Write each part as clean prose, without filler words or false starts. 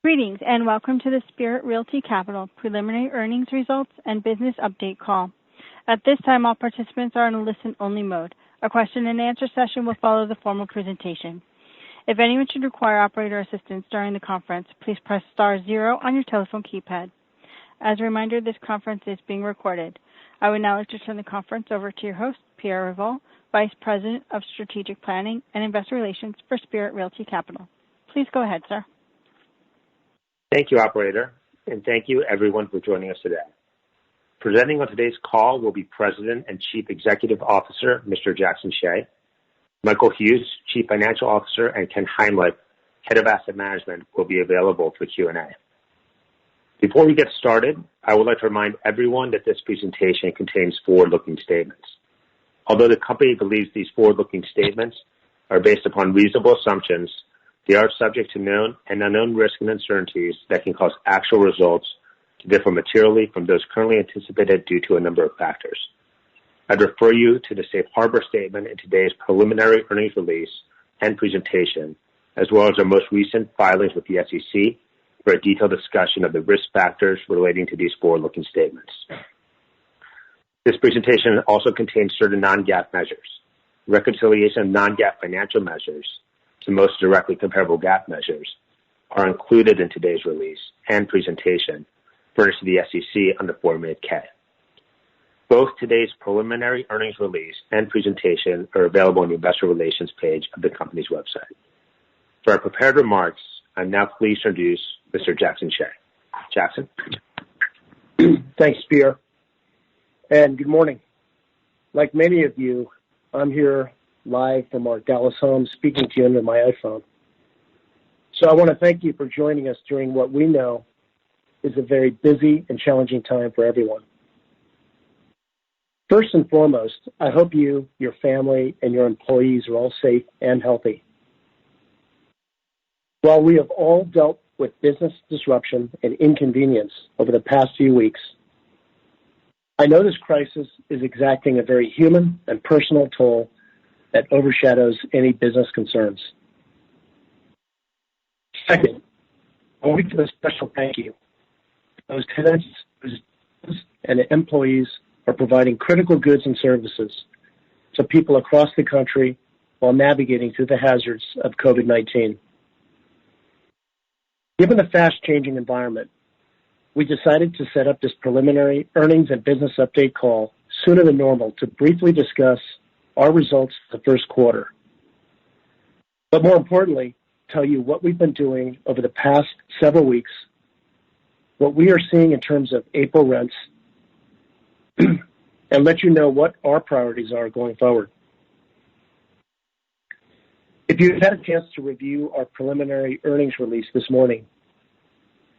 Greetings and welcome to the Spirit Realty Capital preliminary earnings results and business update call. At this time, all participants are in a listen-only mode. A question-and-answer session will follow the formal presentation. If anyone should require operator assistance during the conference, please press star 0 on your telephone keypad. As a reminder, this conference is being recorded. I would now like to turn the conference over to your host, Pierre Revol, Vice President of Strategic Planning and Investor Relations for Spirit Realty Capital. Please go ahead, sir. Thank you, operator, and thank you, everyone, for joining us today. Presenting on today's call will be President and Chief Executive Officer, Mr. Jackson Hsieh, Michael Hughes, Chief Financial Officer, and Ken Heimlich, Head of Asset Management, will be available for Q&A. Before we get started, I would like to remind everyone that this presentation contains forward-looking statements. Although the company believes these forward-looking statements are based upon reasonable assumptions, they are subject to known and unknown risks and uncertainties that can cause actual results to differ materially from those currently anticipated due to a number of factors. I'd refer you to the safe harbor statement in today's preliminary earnings release and presentation, as well as our most recent filings with the SEC for a detailed discussion of the risk factors relating to these forward-looking statements. This presentation also contains certain non-GAAP measures. Reconciliation of non-GAAP financial measures to most directly comparable GAAP measures are included in today's release and presentation furnished to the SEC under Form 8-K. Both today's preliminary earnings release and presentation are available on the Investor Relations page of the company's website. For our prepared remarks, I'm now pleased to introduce Mr. Jackson Hsieh. Jackson? Thanks, Pierre. And good morning. Like many of you, I'm here live from our Dallas home, speaking to you under my iPhone. So I want to thank you for joining us during what we know is a very busy and challenging time for everyone. First and foremost, I hope you, your family, and your employees are all safe and healthy. While we have all dealt with business disruption and inconvenience over the past few weeks, I know this crisis is exacting a very human and personal toll that overshadows any business concerns. Second, I want to give a special thank you to those tenants and employees are providing critical goods and services to people across the country while navigating through the hazards of COVID-19. Given the fast-changing environment, we decided to set up this preliminary earnings and business update call sooner than normal to briefly discuss our results for the first quarter. But more importantly, tell you what we've been doing over the past several weeks, what we are seeing in terms of April rents, and let you know what our priorities are going forward. If you had a chance to review our preliminary earnings release this morning,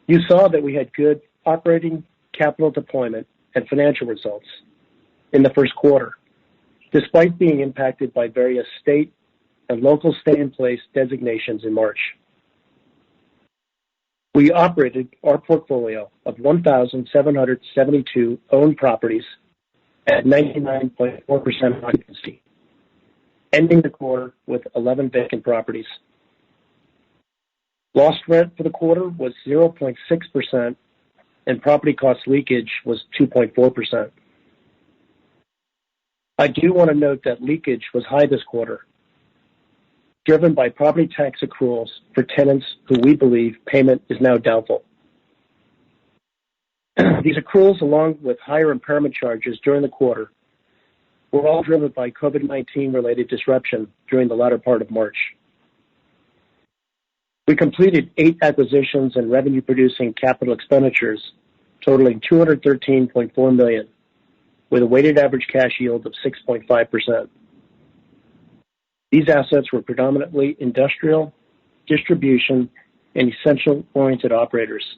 you saw that we had good operating capital deployment and financial results in the first quarter, despite being impacted by various state and local stay-in-place designations in March. We operated our portfolio of 1,772 owned properties at 99.4% occupancy, ending the quarter with 11 vacant properties. Lost rent for the quarter was 0.6%, and property cost leakage was 2.4%. I do want to note that leakage was high this quarter, driven by property tax accruals for tenants who we believe payment is now doubtful. These accruals, along with higher impairment charges during the quarter, were all driven by COVID-19 related disruption during the latter part of March. We completed 8 acquisitions and revenue-producing capital expenditures totaling $213.4 million, with a weighted average cash yield of 6.5%. These assets were predominantly industrial, distribution, and essential-oriented operators,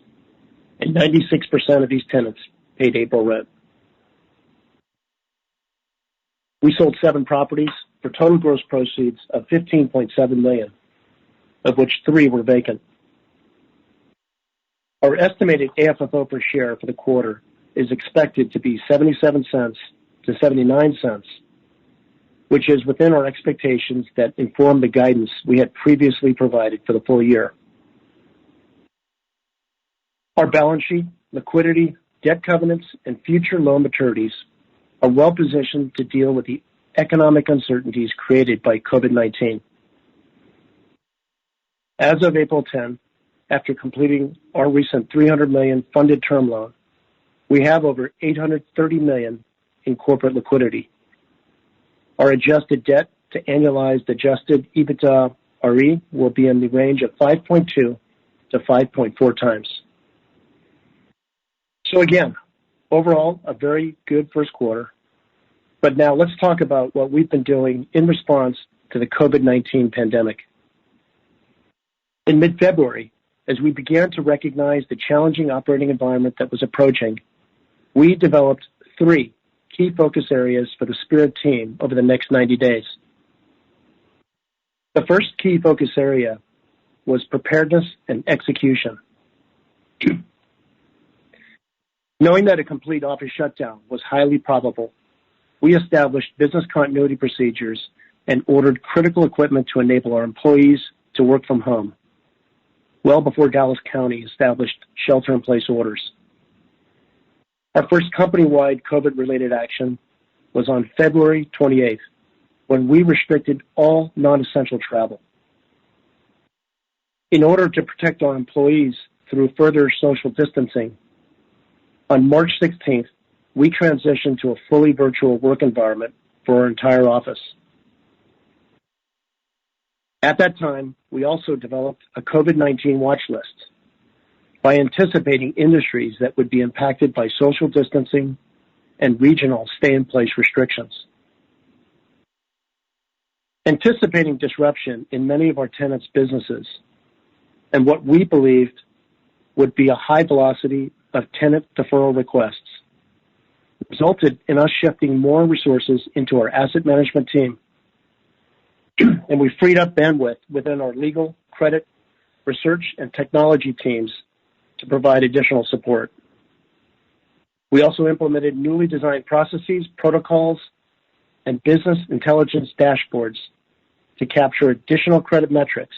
and 96% of these tenants paid April rent. We sold 7 properties for total gross proceeds of $15.7 million, of which 3 were vacant. Our estimated AFFO per share for the quarter is expected to be 77 cents to 79 cents, which is within our expectations that inform the guidance we had previously provided for the full year. Our balance sheet, liquidity, debt covenants, and future loan maturities are well positioned to deal with the economic uncertainties created by COVID-19. As of April 10, after completing our recent $300 million funded term loan, we have over $830 million in corporate liquidity. Our adjusted debt to annualized adjusted EBITDA RE will be in the range of 5.2 to 5.4 times. So again, overall, a very good first quarter. But now let's talk about what we've been doing in response to the COVID-19 pandemic. In mid-February, as we began to recognize the challenging operating environment that was approaching, we developed 3 key focus areas for the Spirit team over the next 90 days. The first key focus area was preparedness and execution. Knowing that a complete office shutdown was highly probable, we established business continuity procedures and ordered critical equipment to enable our employees to work from home, well before Dallas County established shelter-in-place orders. Our first company-wide COVID-related action was on February 28th, when we restricted all non-essential travel. In order to protect our employees through further social distancing, on March 16th, we transitioned to a fully virtual work environment for our entire office. At that time, we also developed a COVID-19 watch list by anticipating industries that would be impacted by social distancing and regional stay-in-place restrictions. Anticipating disruption in many of our tenants' businesses and what we believed would be a high velocity of tenant deferral requests resulted in us shifting more resources into our asset management team, and we freed up bandwidth within our legal, credit, research, and technology teams to provide additional support. We also implemented newly designed processes, protocols, and business intelligence dashboards to capture additional credit metrics,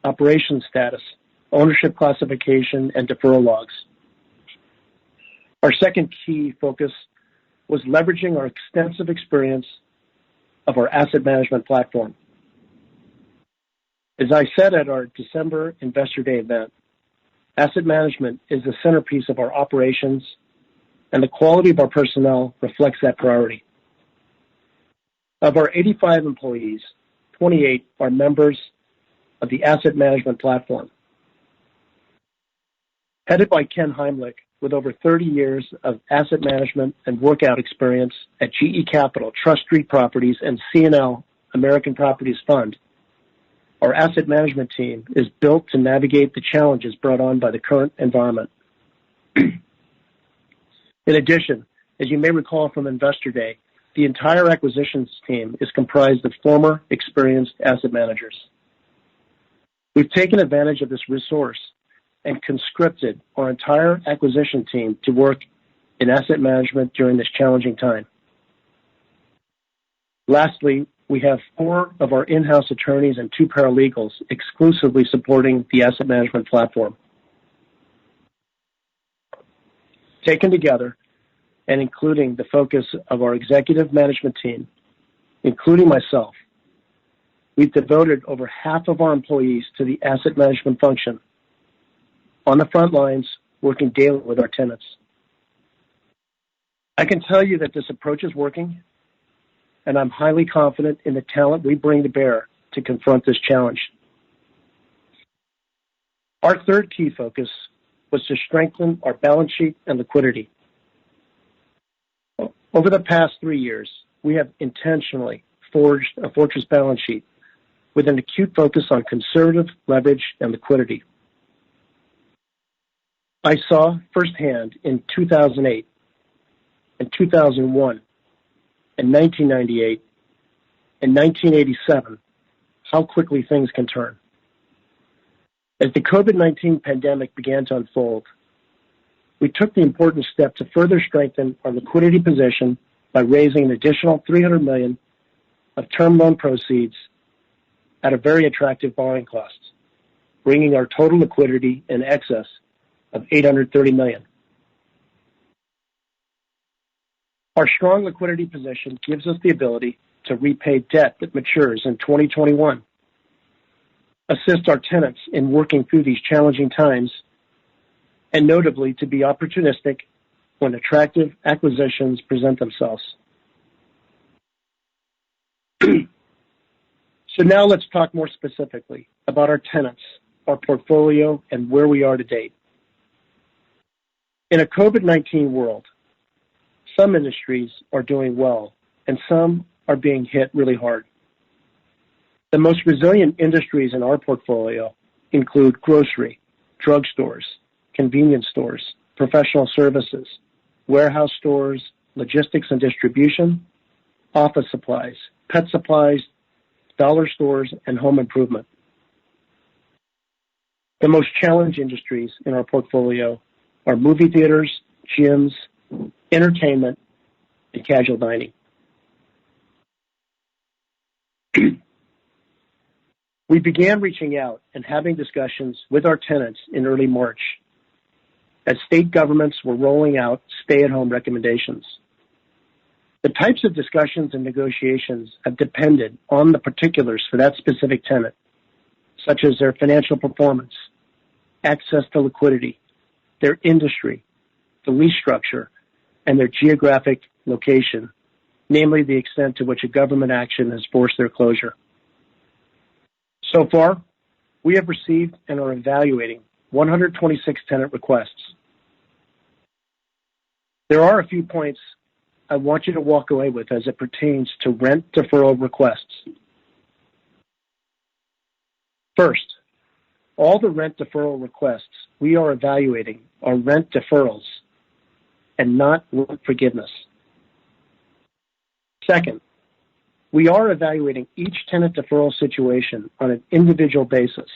operations status, ownership classification, and deferral logs. Our second key focus was leveraging our extensive experience of our asset management platform. As I said at our December Investor Day event, asset management is the centerpiece of our operations, and the quality of our personnel reflects that priority. Of our 85 employees, 28 are members of the asset management platform. Headed by Ken Heimlich, with over 30 years of asset management and workout experience at GE Capital, Trust Street Properties, and C&L American Properties Fund, our asset management team is built to navigate the challenges brought on by the current environment. In addition, as you may recall from Investor Day, the entire acquisitions team is comprised of former experienced asset managers. We've taken advantage of this resource and conscripted our entire acquisition team to work in asset management during this challenging time. Lastly, we have 4 of our in-house attorneys and 2 paralegals exclusively supporting the asset management platform. Taken together, and including the focus of our executive management team, including myself, we've devoted over half of our employees to the asset management function, on the front lines, working daily with our tenants. I can tell you that this approach is working, and I'm highly confident in the talent we bring to bear to confront this challenge. Our third key focus was to strengthen our balance sheet and liquidity. Over the past 3 years, we have intentionally forged a fortress balance sheet with an acute focus on conservative leverage and liquidity. I saw firsthand in 2008, and 2001, and 1998, and 1987 how quickly things can turn. As the COVID-19 pandemic began to unfold, we took the important step to further strengthen our liquidity position by raising an additional $300 million of term loan proceeds at a very attractive borrowing cost, bringing our total liquidity in excess of $830 million. Our strong liquidity position gives us the ability to repay debt that matures in 2021, assist our tenants in working through these challenging times, and notably to be opportunistic when attractive acquisitions present themselves. So now let's talk more specifically about our tenants, our portfolio, and where we are to date. In a COVID-19 world, some industries are doing well and some are being hit really hard. The most resilient industries in our portfolio include grocery, drugstores, convenience stores, professional services, warehouse stores, logistics and distribution, office supplies, pet supplies, dollar stores, and home improvement. The most challenged industries in our portfolio are movie theaters, gyms, entertainment, and casual dining. We began reaching out and having discussions with our tenants in early March as state governments were rolling out stay-at-home recommendations. The types of discussions and negotiations have depended on the particulars for that specific tenant, such as their financial performance, access to liquidity, their industry, the lease structure, and their geographic location, namely the extent to which a government action has forced their closure. So far, we have received and are evaluating 126 tenant requests. There are a few points I want you to walk away with as it pertains to rent deferral requests. First, all the rent deferral requests we are evaluating are rent deferrals and not rent forgiveness. Second, we are evaluating each tenant deferral situation on an individual basis,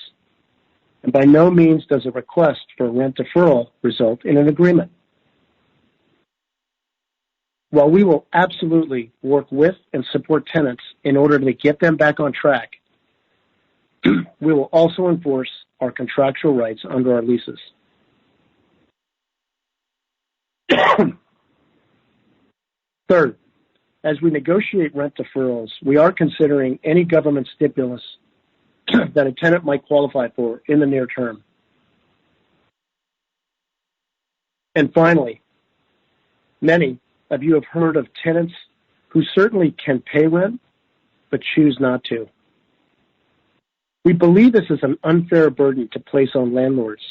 and by no means does a request for a rent deferral result in an agreement. While we will absolutely work with and support tenants in order to get them back on track, we will also enforce our contractual rights under our leases. Third, as we negotiate rent deferrals, we are considering any government stimulus that a tenant might qualify for in the near term. And finally, many of you have heard of tenants who certainly can pay rent, but choose not to. We believe this is an unfair burden to place on landlords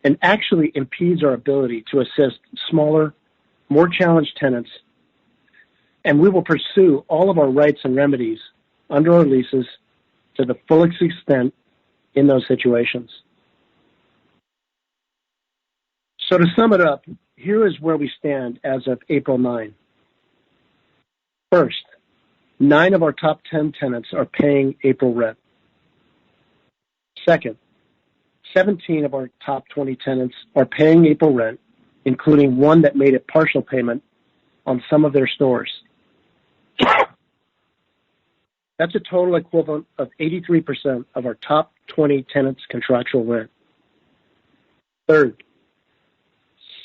and actually impedes our ability to assist smaller, more challenged tenants, and we will pursue all of our rights and remedies under our leases to the fullest extent in those situations. So to sum it up, here is where we stand as of April 9. First, 9 of our top 10 tenants are paying April rent. Second, 17 of our top 20 tenants are paying April rent, including one that made a partial payment on some of their stores. That's a total equivalent of 83% of our top 20 tenants' contractual rent. Third,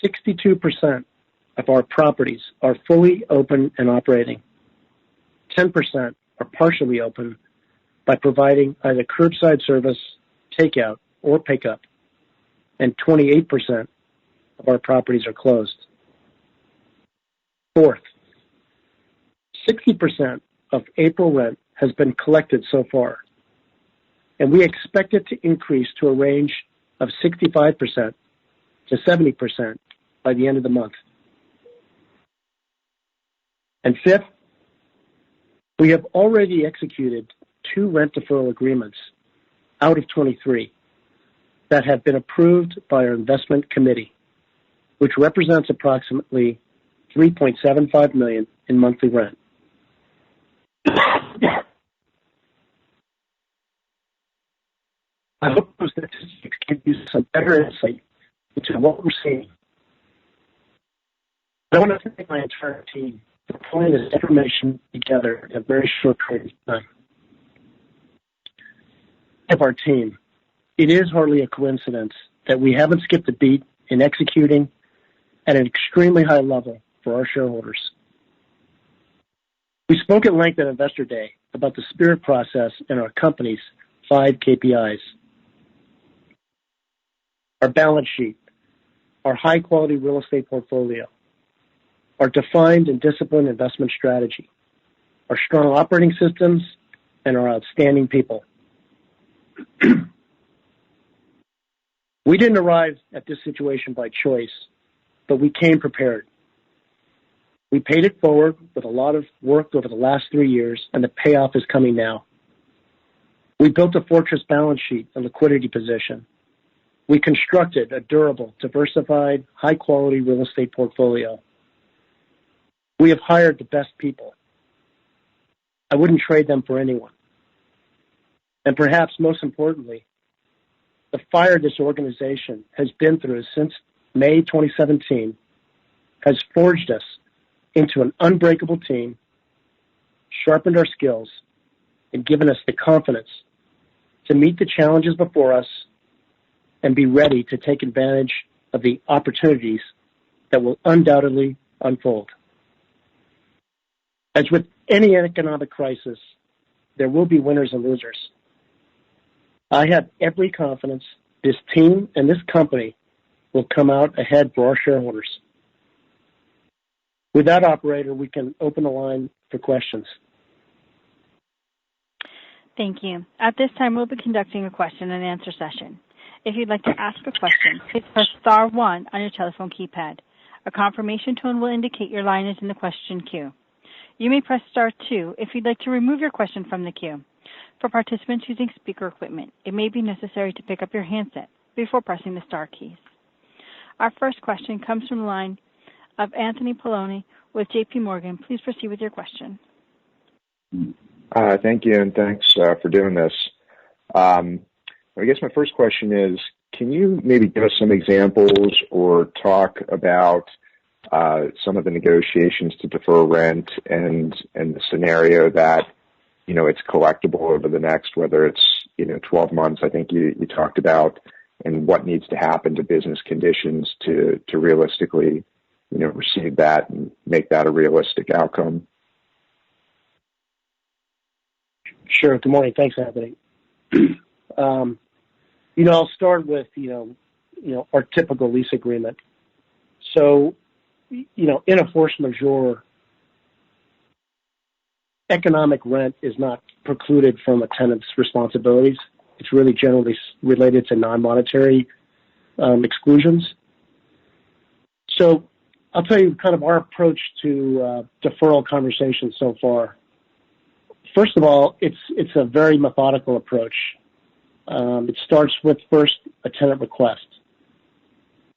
62% of our properties are fully open and operating. 10% are partially open by providing either curbside service, takeout, or pickup, and 28% of our properties are closed. Fourth, 60% of April rent has been collected so far, and we expect it to increase to a range of 65% to 70% by the end of the month. And fifth, we have already executed 2 rent deferral agreements out of 23 that have been approved by our investment committee, which represents approximately $3.75 million in monthly rent. I hope those statistics give you some better insight into what we're seeing. I want to thank my entire team for pulling this information together in a very short period of time. Of our team, it is hardly a coincidence that we haven't skipped a beat in executing at an extremely high level for our shareholders. We spoke at length at Investor Day about the Spirit process and our company's 5 KPIs. Our balance sheet, our high-quality real estate portfolio, our defined and disciplined investment strategy, our strong operating systems, and our outstanding people. We didn't arrive at this situation by choice, but we came prepared. We paid it forward with a lot of work over the last 3 years, and the payoff is coming now. We built a fortress balance sheet and liquidity position. We constructed a durable, diversified, high-quality real estate portfolio. We have hired the best people. I wouldn't trade them for anyone. And perhaps most importantly, the fire this organization has been through since May 2017 has forged us into an unbreakable team, sharpened our skills, and given us the confidence to meet the challenges before us and be ready to take advantage of the opportunities that will undoubtedly unfold. As with any economic crisis, there will be winners and losers. I have every confidence this team and this company will come out ahead for our shareholders. With that, operator, we can open the line for questions. Thank you. At this time, we'll be conducting a question and answer session. If you'd like to ask a question, please press star 1 on your telephone keypad. A confirmation tone will indicate your line is in the question queue. You may press star 2 if you'd like to remove your question from the queue. For participants using speaker equipment, it may be necessary to pick up your handset before pressing the star keys. Our first question comes from the line of Anthony Paolone with J.P. Morgan. Please proceed with your question. Thank you, and thanks for doing this. I guess my first question is, can you maybe give us some examples or talk about some of the negotiations to defer rent and the scenario that, you know, it's collectible over the next, whether it's, 12 months, I think you talked about, and what needs to happen to business conditions to realistically, receive that and make that a realistic outcome? Sure. Good morning. Thanks, Anthony. I'll start with, our typical lease agreement. So, in a force majeure, economic rent is not precluded from a tenant's responsibilities. It's really generally related to non-monetary exclusions. So I'll tell you kind of our approach to deferral conversations so far. First of all, it's a very methodical approach. It starts with first a tenant request.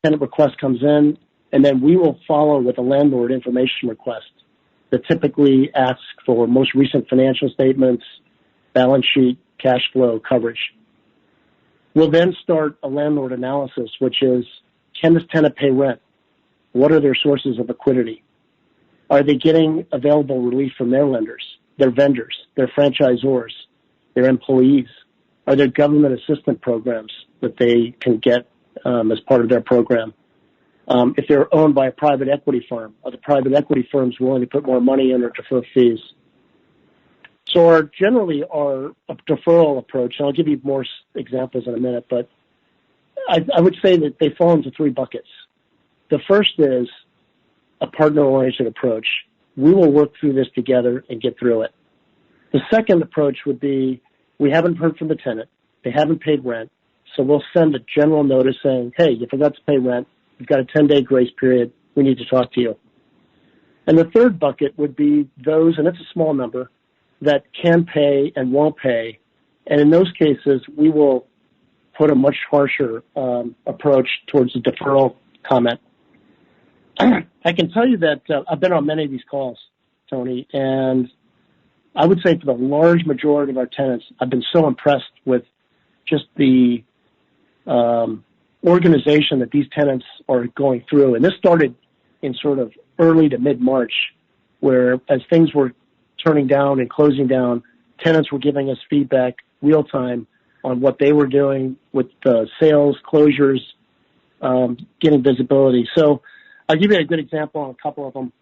Tenant request comes in, and then we will follow with a landlord information request that typically asks for most recent financial statements, balance sheet, cash flow, coverage. We'll then start a landlord analysis, which is, can this tenant pay rent? What are their sources of liquidity? Are they getting available relief from their lenders, their vendors, their franchisors, their employees? Are there government assistance programs that they can get as part of their program? If they're owned by a private equity firm, are the private equity firms willing to put more money in or defer fees? So our deferral approach, and I'll give you more examples in a minute, but I would say that they fall into 3 buckets. The first is a partner-oriented approach. We will work through this together and get through it. The second approach would be, we haven't heard from the tenant. They haven't paid rent. So we'll send a general notice saying, hey, you forgot to pay rent. You've got a 10-day grace period. We need to talk to you. And the third bucket would be those, and it's a small number, that can pay and won't pay. And in those cases, we will put a much harsher approach towards the deferral comment. I can tell you that I've been on many of these calls, Tony, and I would say for the large majority of our tenants, I've been so impressed with just the organization that these tenants are going through. And this started in sort of early to mid-March, where as things were turning down and closing down, tenants were giving us feedback real time on what they were doing with sales, closures, getting visibility. So I'll give you a good example on a couple of them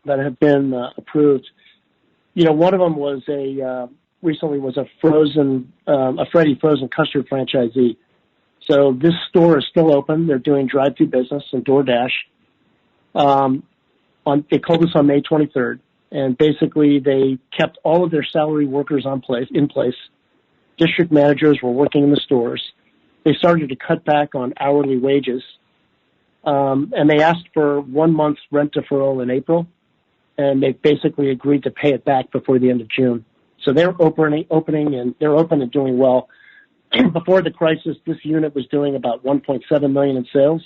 that have been approved. One of them was recently was a Freddy frozen custard franchisee. So this store is still open. They're doing drive-through business and DoorDash. They called us on May 23rd, and basically they kept all of their salary workers in place. District managers were working in the stores. They started to cut back on hourly wages, and they asked for 1 month's rent deferral in April, and they basically agreed to pay it back before the end of June. So they're opening, and they're open and doing well. Before the crisis, this unit was doing about $1.7 million in sales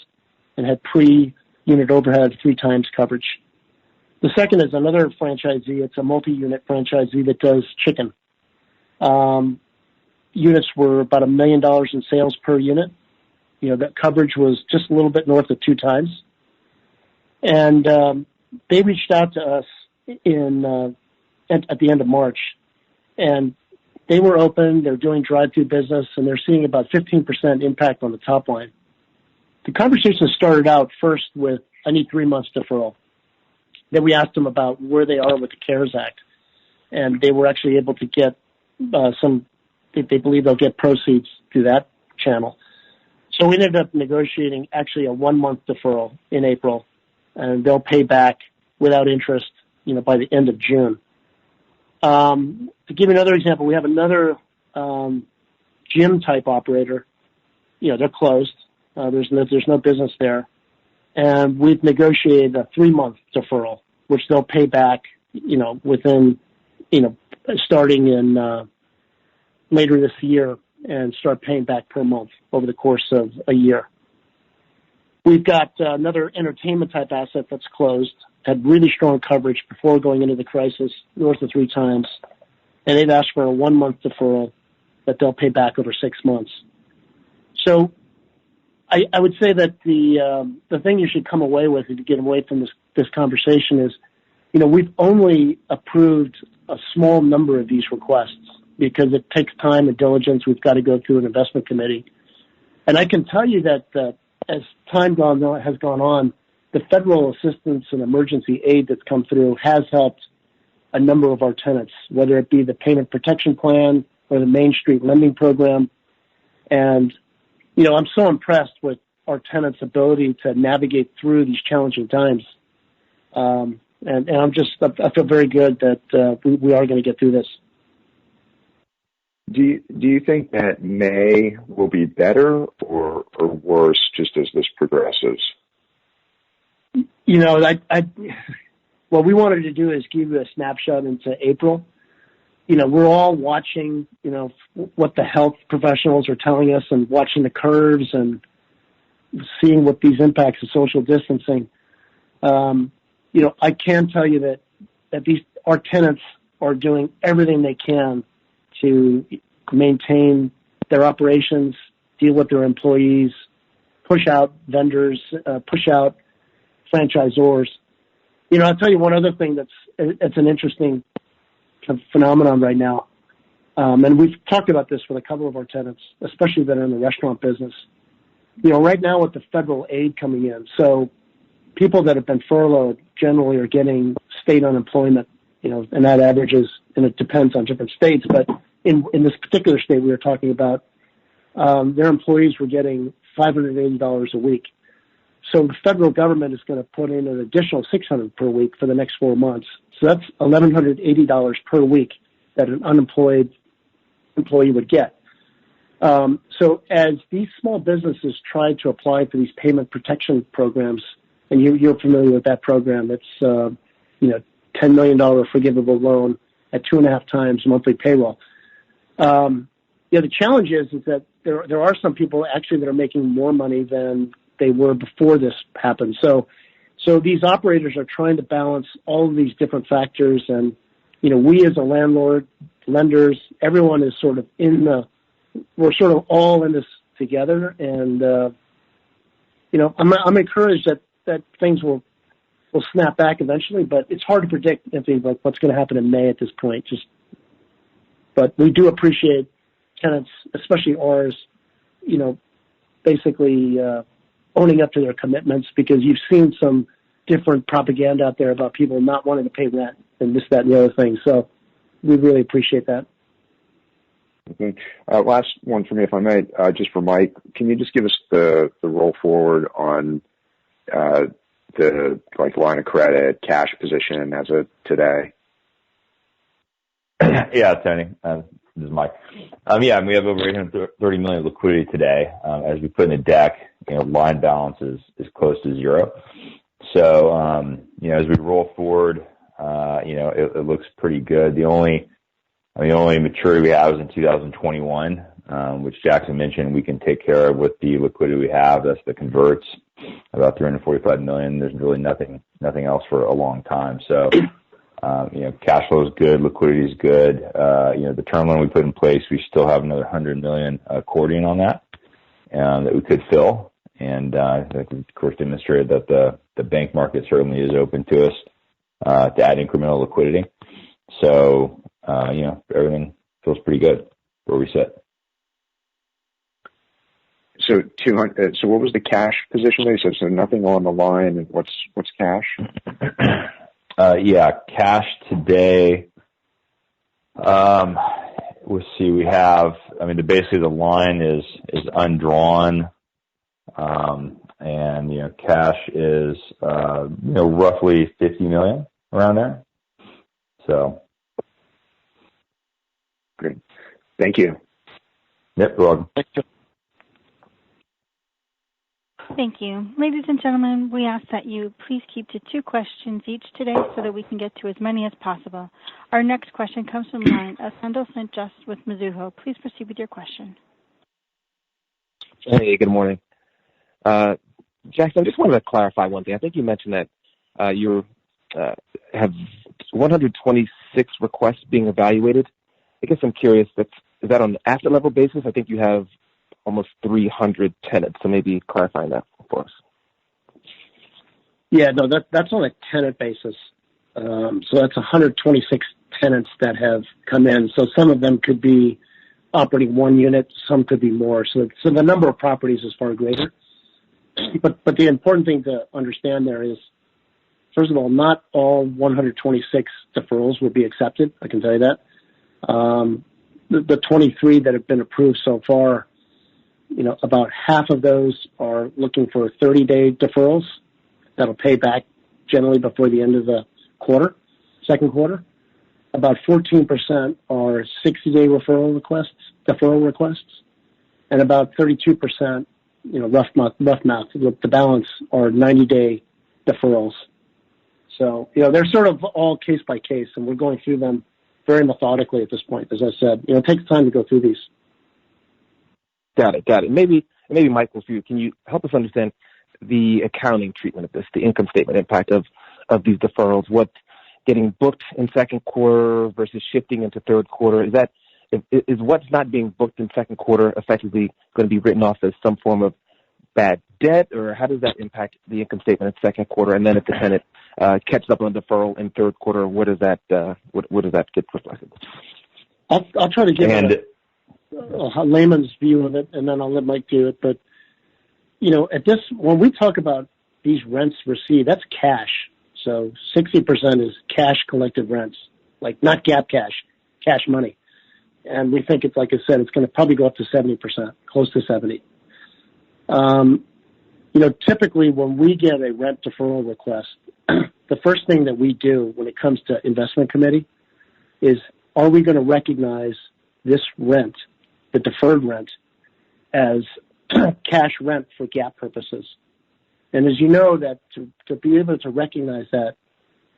and had pre-unit overhead 3 times coverage. The second is another franchisee. It's a multi-unit franchisee that does chicken. Units were about $1 million in sales per unit. That coverage was just a little bit north of 2 times. And they reached out to us at the end of March, and they were open. They're doing drive-through business, and they're seeing about 15% impact on the top line. The conversation started out first with, I need 3 months deferral. Then we asked them about where they are with the CARES Act, and they were actually able to get they believe they'll get proceeds through that channel. So we ended up negotiating actually a 1 month deferral in April, and they'll pay back without interest, by the end of June. To give you another example, we have another gym type operator. They're closed. There's no business there, and we've negotiated a 3 month deferral, which they'll pay back, within, starting in later this year, and start paying back per month over the course of a year. We've got another entertainment type asset that's closed, had really strong coverage before going into the crisis, north of 3 times, and they've asked for a 1 month deferral that they'll pay back over 6 months. So I would say that the thing you should come away with, if you get away from this conversation, is, we've only approved a small number of these requests because it takes time and diligence. We've got to go through an investment committee. And I can tell you that as time has gone on, the federal assistance and emergency aid that's come through has helped a number of our tenants, whether it be the Payment Protection Plan or the Main Street Lending Program. And, I'm so impressed with our tenants' ability to navigate through these challenging times. And I feel very good that we are going to get through this. Do you think that May will be better or worse just as this progresses? What we wanted to do is give you a snapshot into April. We're all watching, what the health professionals are telling us and watching the curves and seeing what these impacts of social distancing. I can tell you that our tenants are doing everything they can to maintain their operations, deal with their employees, push out vendors, push out franchisors. I'll tell you one other thing that's an interesting phenomenon right now. And we've talked about this with a couple of our tenants, especially that are in the restaurant business. Right now with the federal aid coming in, so people that have been furloughed generally are getting state unemployment, and that averages, and it depends on different states, but in this particular state we were talking about, their employees were getting $580 a week. So the federal government is going to put in an additional $600 per week for the next 4 months. So that's $1,180 per week that an unemployed employee would get. So as these small businesses try to apply for these payment protection programs, and you're familiar with that program, it's $10 million forgivable loan at 2.5 times monthly payroll. The challenge is that there are some people actually that are making more money than they were before this happened. So these operators are trying to balance all of these different factors, and we as a landlord, lenders, everyone is sort of we're sort of all in this together, and I'm encouraged that things will snap back eventually, but it's hard to predict, Anthony, like what's going to happen in May at this point. But we do appreciate tenants, especially ours, basically owning up to their commitments, because you've seen some different propaganda out there about people not wanting to pay rent and this, that, and the other thing. So we really appreciate that. Okay. Last one for me, if I might, just for Mike. Can you just give us the roll forward on the line of credit, cash position as of today? Yeah, Tony. This is Mike. We have over $830 million liquidity today. As we put in the deck, line balance is close to zero. So, as we roll forward, it looks pretty good. The only maturity we have is in 2021, which Jackson mentioned we can take care of with the liquidity we have. That's the converts, about $345 million. There's really nothing else for a long time. So, cash flow is good, liquidity is good. The term loan we put in place, we still have another $100 million accordion on that we could fill. And I think we, of course, demonstrated that the bank market certainly is open to us to add incremental liquidity. So, everything feels pretty good where we sit. So So what was the cash position there? So nothing on the line, and what's cash? Cash today. Let's see. We have. Basically the line is undrawn, and cash is roughly $50 million around there. So. Great. Thank you. Yep, you're welcome. Thank you. Ladies and gentlemen, we ask that you please keep to 2 questions each today so that we can get to as many as possible. Our next question comes from the line of Haendel St. Juste with Mizuho. Please proceed with your question. Hey, good morning. Jackson, I just wanted to clarify one thing. I think you mentioned that you have 126 requests being evaluated. I guess I'm curious, is that on an asset level basis? I think you have almost 300 tenants, so maybe clarifying that for us. Yeah, no, that's on a tenant basis. So that's 126 tenants that have come in. So some of them could be operating one unit, some could be more. So the number of properties is far greater. But the important thing to understand there is, first of all, not all 126 deferrals will be accepted. I can tell you that. The 23 that have been approved so far, about half of those are looking for 30-day deferrals that'll pay back generally before the end of the second quarter. About 14% are 60-day deferral requests, and about 32%, rough math, the balance are 90-day deferrals. So, they're sort of all case by case, and we're going through them very methodically at this point. As I said, it takes time to go through these. Got it. Maybe Michael, for you, can you help us understand the accounting treatment of this, the income statement impact of these deferrals? What's getting booked in second quarter versus shifting into third quarter? Is what's not being booked in second quarter effectively going to be written off as some form of bad debt, or how does that impact the income statement in second quarter? And then if the tenant catches up on deferral in third quarter, what does that get reflected? I'll try to give a layman's view of it, and then I'll let Mike do it. But when we talk about these rents received, that's cash. So 60% is cash collected rents, like not GAAP cash money. And we think it's, like I said, it's going to probably go up to 70%, close to 70. Typically when we get a rent deferral request, the first thing that we do when it comes to investment committee is, are we going to recognize this rent, the deferred rent, as cash rent for GAAP purposes? And as you know, that to be able to recognize that,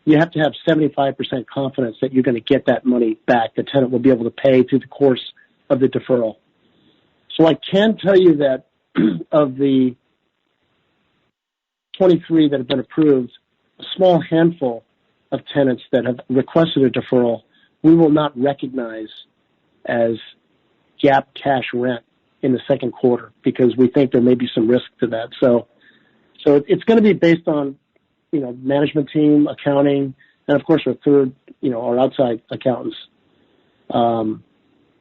you have to have 75% confidence that you're going to get that money back. The tenant will be able to pay through the course of the deferral. So I can tell you that of the 23 that have been approved, a small handful of tenants that have requested a deferral, we will not recognize as GAAP cash rent in the second quarter because we think there may be some risk to that. So it's going to be based on, management team, accounting, and of course our outside accountants.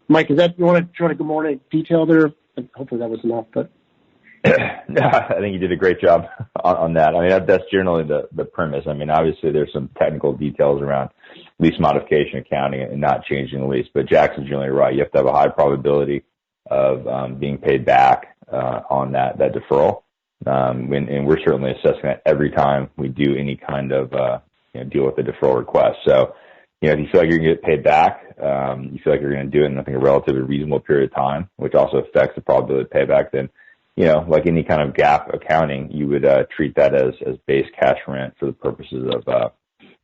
Mike, you want to try to go more into detail there? Hopefully that was enough, but. No, I think you did a great job on that. I mean, that's generally the premise. I mean, obviously there's some technical details around lease modification accounting and not changing the lease, but Jackson's generally right. You have to have a high probability of being paid back on that deferral. And we're certainly assessing that every time we do any kind of deal with a deferral request. So, if you feel like you're going to get paid back, you feel like you're going to do it in, I think, a relatively reasonable period of time, which also affects the probability of payback, then, like any kind of GAAP accounting, you would treat that as base cash rent for the purposes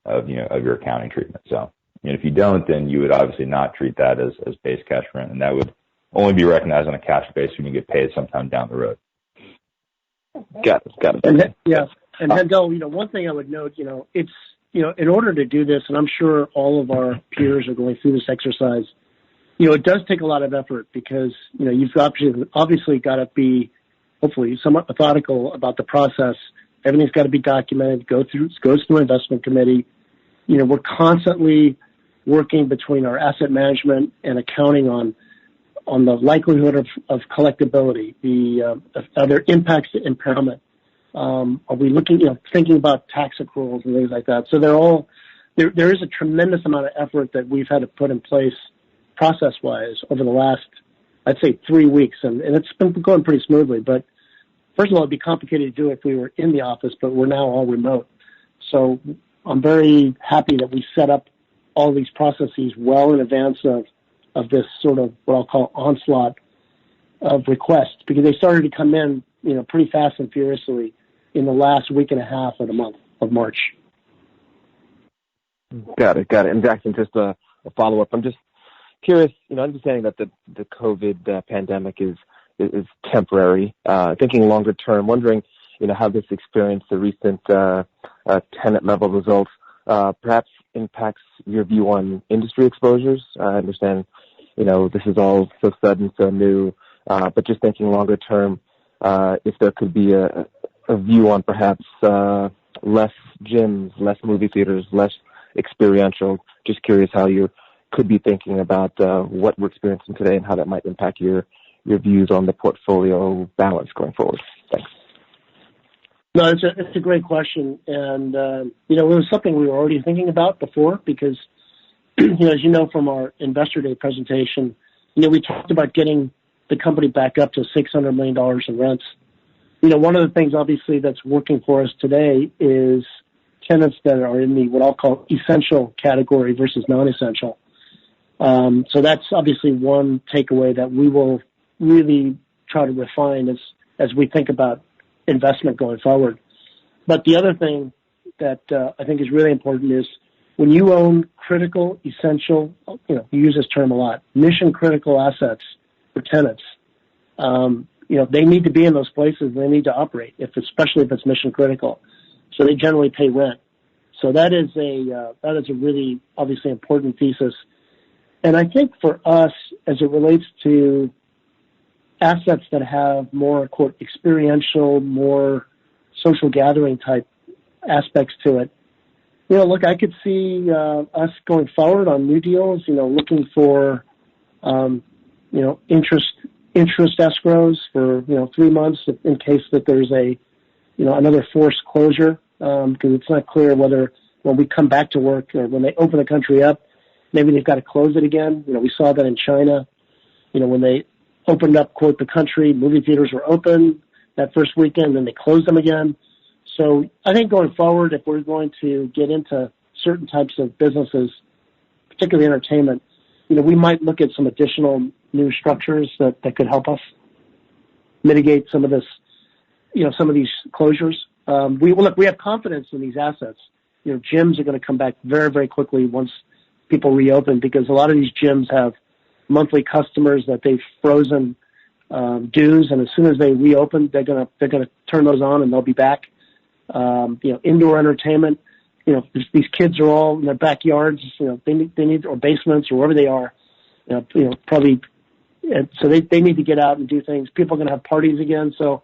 of your accounting treatment. So, if you don't, then you would obviously not treat that as base cash rent, and that would only be recognized on a cash basis when you get paid sometime down the road. Got it. And Hendel, one thing I would note, it's, in order to do this, and I'm sure all of our peers are going through this exercise, it does take a lot of effort because, you've obviously got to be, hopefully, somewhat methodical about the process. Everything's got to be documented, goes through investment committee. We're constantly working between our asset management and accounting on the likelihood of collectability, are there impacts to impairment? Are we looking, thinking about tax accruals and things like that? So there is a tremendous amount of effort that we've had to put in place process-wise over the last, I'd say, 3 weeks. And it's been going pretty smoothly. But first of all, it'd be complicated to do if we were in the office, but we're now all remote. So I'm very happy that we set up all these processes well in advance of this sort of what I'll call onslaught of requests, because they started to come in, pretty fast and furiously in the last week and a half of the month of March. Got it. And Jackson, just a follow-up. I'm just curious, understanding that the COVID pandemic is temporary, thinking longer term, wondering, how this experience, the recent tenant level results, perhaps impacts your view on industry exposures. I understand, this is all so sudden, so new, but just thinking longer term, if there could be a view on perhaps less gyms, less movie theaters, less experiential. Just curious how you could be thinking about what we're experiencing today and how that might impact your views on the portfolio balance going forward. Thanks. No, it's a great question. And, it was something we were already thinking about before because, as you know from our Investor Day presentation, we talked about getting the company back up to $600 million in rents. One of the things, obviously, that's working for us today is tenants that are in the what I'll call essential category versus non-essential. So that's obviously one takeaway that we will really try to refine as we think about investment going forward. But the other thing that I think is really important is when you own critical, essential, you use this term a lot, mission-critical assets for tenants, they need to be in those places. They need to operate, especially if it's mission-critical. So they generally pay rent. So that is a really obviously important thesis. And I think for us, as it relates to assets that have more, quote, experiential, more social gathering type aspects to it, look, I could see us going forward on new deals, looking for, interest escrows for, 3 months in case that there's another forced closure, because it's not clear whether when we come back to work or when they open the country up, maybe they've got to close it again. We saw that in China, when they opened up, quote, the country, movie theaters were open that first weekend, then they closed them again. So I think going forward, if we're going to get into certain types of businesses, particularly entertainment, we might look at some additional new structures that could help us mitigate some of this, some of these closures. We have confidence in these assets. Gyms are going to come back very, very quickly once people reopen, because a lot of these gyms have monthly customers that they've frozen dues, and as soon as they reopen, they're going to turn those on and they'll be back. Indoor entertainment, these kids are all in their backyards, they need, or basements or wherever they are, probably, so they need to get out and do things. People are going to have parties again. So,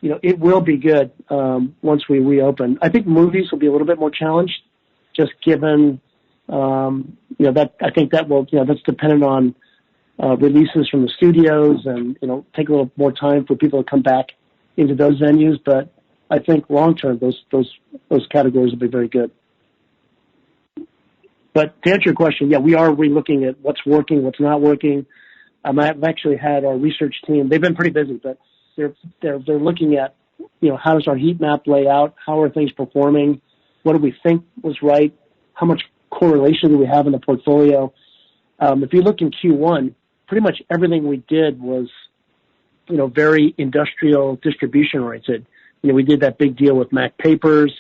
it will be good, once we reopen. I think movies will be a little bit more challenged, just given, that I think that will, that's dependent on, releases from the studios and, take a little more time for people to come back into those venues, but I think long term those categories will be very good. But to answer your question, yeah, we are relooking at what's working, what's not working. I've actually had our research team. They've been pretty busy, but they're looking at, how does our heat map lay out? How are things performing? What do we think was right? How much correlation do we have in the portfolio? If you look in Q1, pretty much everything we did was, very industrial distribution oriented. We did that big deal with Mac Papers.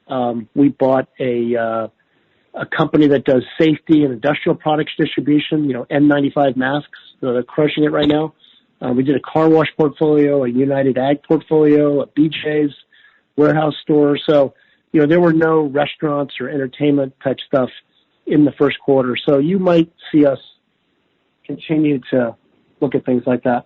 We bought a company that does safety and industrial products distribution, N95 masks. They're crushing it right now. We did a car wash portfolio, a United Ag portfolio, a BJ's warehouse store. So, there were no restaurants or entertainment type stuff in the first quarter. So you might see us continue to look at things like that.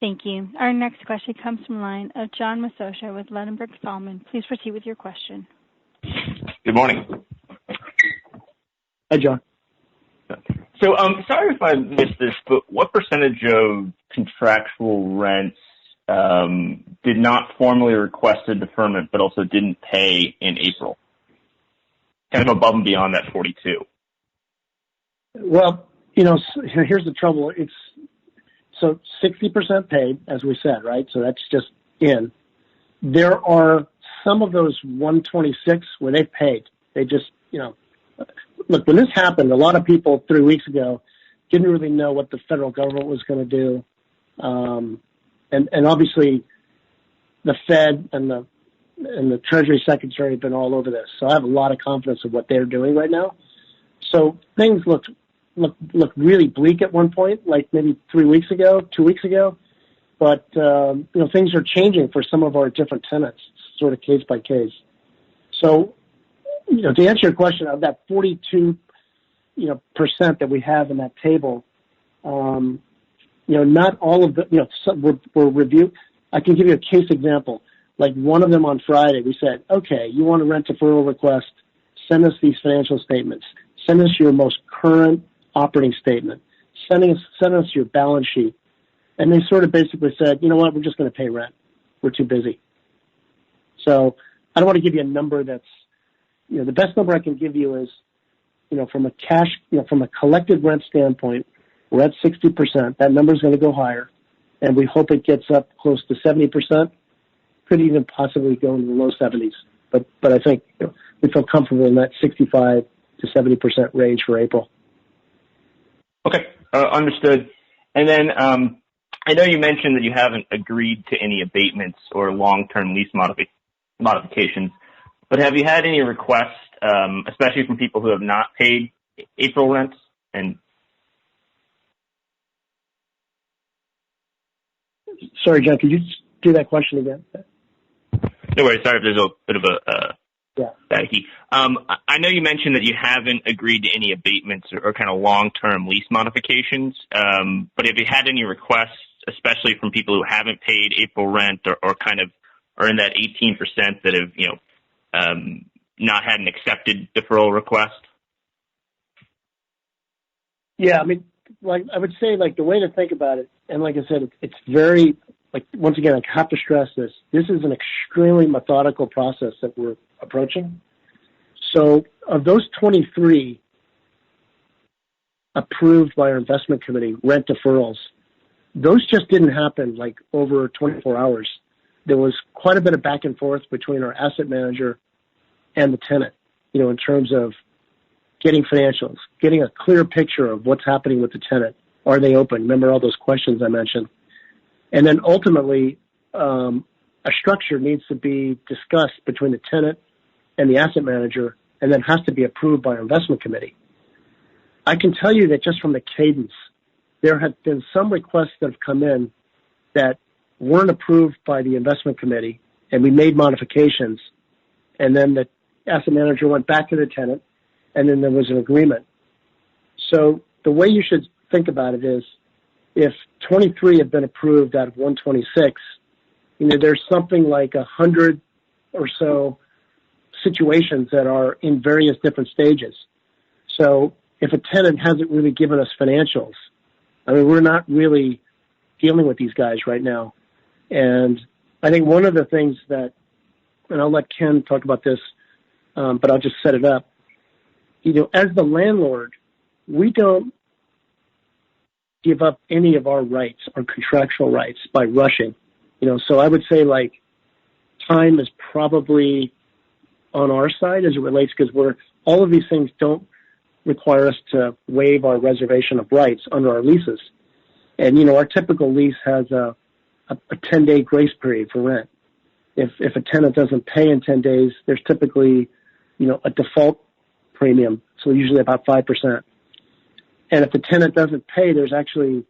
Thank you. Our next question comes from the line of John Massocca with Ladenburg Thalmann. Please proceed with your question. Good morning. Hi, John. So, sorry if I missed this, but what percentage of contractual rents did not formally request a deferment, but also didn't pay in April? Kind of above and beyond that 42. Well, here's the trouble. It's so 60% paid, as we said, right? So that's just in. There are some of those 126 where they paid. They just, look, when this happened, a lot of people 3 weeks ago didn't really know what the federal government was going to do. And obviously the Fed and the Treasury Secretary have been all over this. So I have a lot of confidence in what they're doing right now. So things look really bleak at one point, like maybe 3 weeks ago, 2 weeks ago. But, things are changing for some of our different tenants, sort of case by case. So, to answer your question, of that 42, percent that we have in that table, not all of the, some were reviewed. I can give you a case example. Like one of them on Friday, we said, okay, you want a rent deferral request, send us these financial statements. Send us your most current operating statement. Send us your balance sheet. And they sort of basically said, you know what, we're just going to pay rent. We're too busy. So I don't want to give you a number that's, the best number I can give you is, from a cash, from a collected rent standpoint, we're at 60%. That number is going to go higher. And we hope it gets up close to 70%. Could even possibly go into the low 70s. But I think we feel comfortable in that 65 to 70% range for April. Okay, understood. And then I know you mentioned that you haven't agreed to any abatements or long-term lease modifications, but have you had any requests, especially from people who have not paid April rents? And sorry, John, could you do that question again? No worries. Sorry if there's a bit of a staticky. I know you mentioned that you haven't agreed to any abatements or kind of long-term lease modifications, but have you had any requests, especially from people who haven't paid April rent or kind of are in that 18% that have, not had an accepted deferral request? Yeah, I mean, like I would say, like the way to think about it, and like I said, it's very, like, once again, I have to stress this. This is an extremely methodical process that we're approaching. So of those 23 approved by our investment committee rent deferrals, those just didn't happen like over 24 hours. There was quite a bit of back and forth between our asset manager and the tenant, in terms of getting financials, getting a clear picture of what's happening with the tenant. Are they open? Remember all those questions I mentioned? And then ultimately, a structure needs to be discussed between the tenant and the asset manager, and then has to be approved by our investment committee. I can tell you that just from the cadence, there have been some requests that have come in that weren't approved by the investment committee, and we made modifications, and then the asset manager went back to the tenant, and then there was an agreement. So the way you should think about it is, if 23 have been approved out of 126, there's something like 100 or so situations that are in various different stages. So if a tenant hasn't really given us financials, I mean, we're not really dealing with these guys right now. And I think one of the things that, and I'll let Ken talk about this, but I'll just set it up. As the landlord, we don't give up any of our rights, our contractual rights, by rushing. So I would say time is probably on our side as it relates, because all of these things don't require us to waive our reservation of rights under our leases. And, our typical lease has a 10-day grace period for rent. If a tenant doesn't pay in 10 days, there's typically, a default premium, so usually about 5%. And if the tenant doesn't pay, there's actually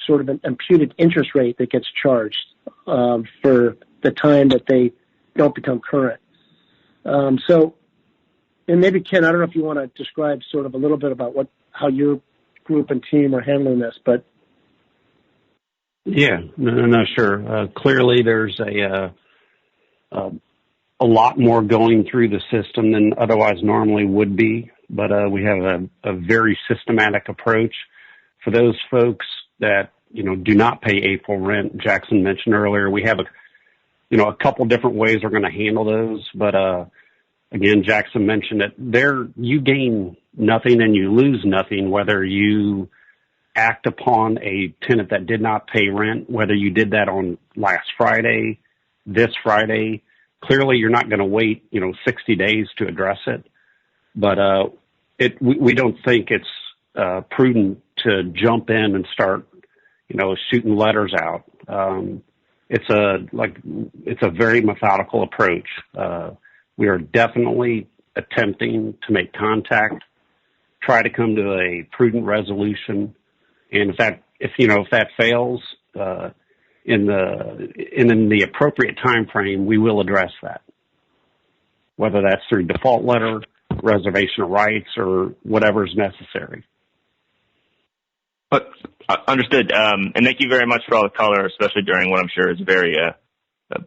sort of an imputed interest rate that gets charged for the time that they don't become current. And maybe, Ken, I don't know if you want to describe sort of a little bit about how your group and team are handling this, but. Yeah, no, sure. Clearly there's a lot more going through the system than otherwise normally would be, but we have a very systematic approach. For those folks that, do not pay April rent, Jackson mentioned earlier, we have a couple different ways we're going to handle those, but again, Jackson mentioned it. You gain nothing and you lose nothing, whether you act upon a tenant that did not pay rent, whether you did that on last Friday, this Friday. Clearly, you're not going to wait, 60 days to address it. But we don't think it's prudent to jump in and start, shooting letters out. It's a very methodical approach. We are definitely attempting to make contact, try to come to a prudent resolution. And if that fails, in the appropriate time frame, we will address that, whether that's through default letter, reservation of rights, or whatever is necessary. But understood. And thank you very much for all the color, especially during what I'm sure is a very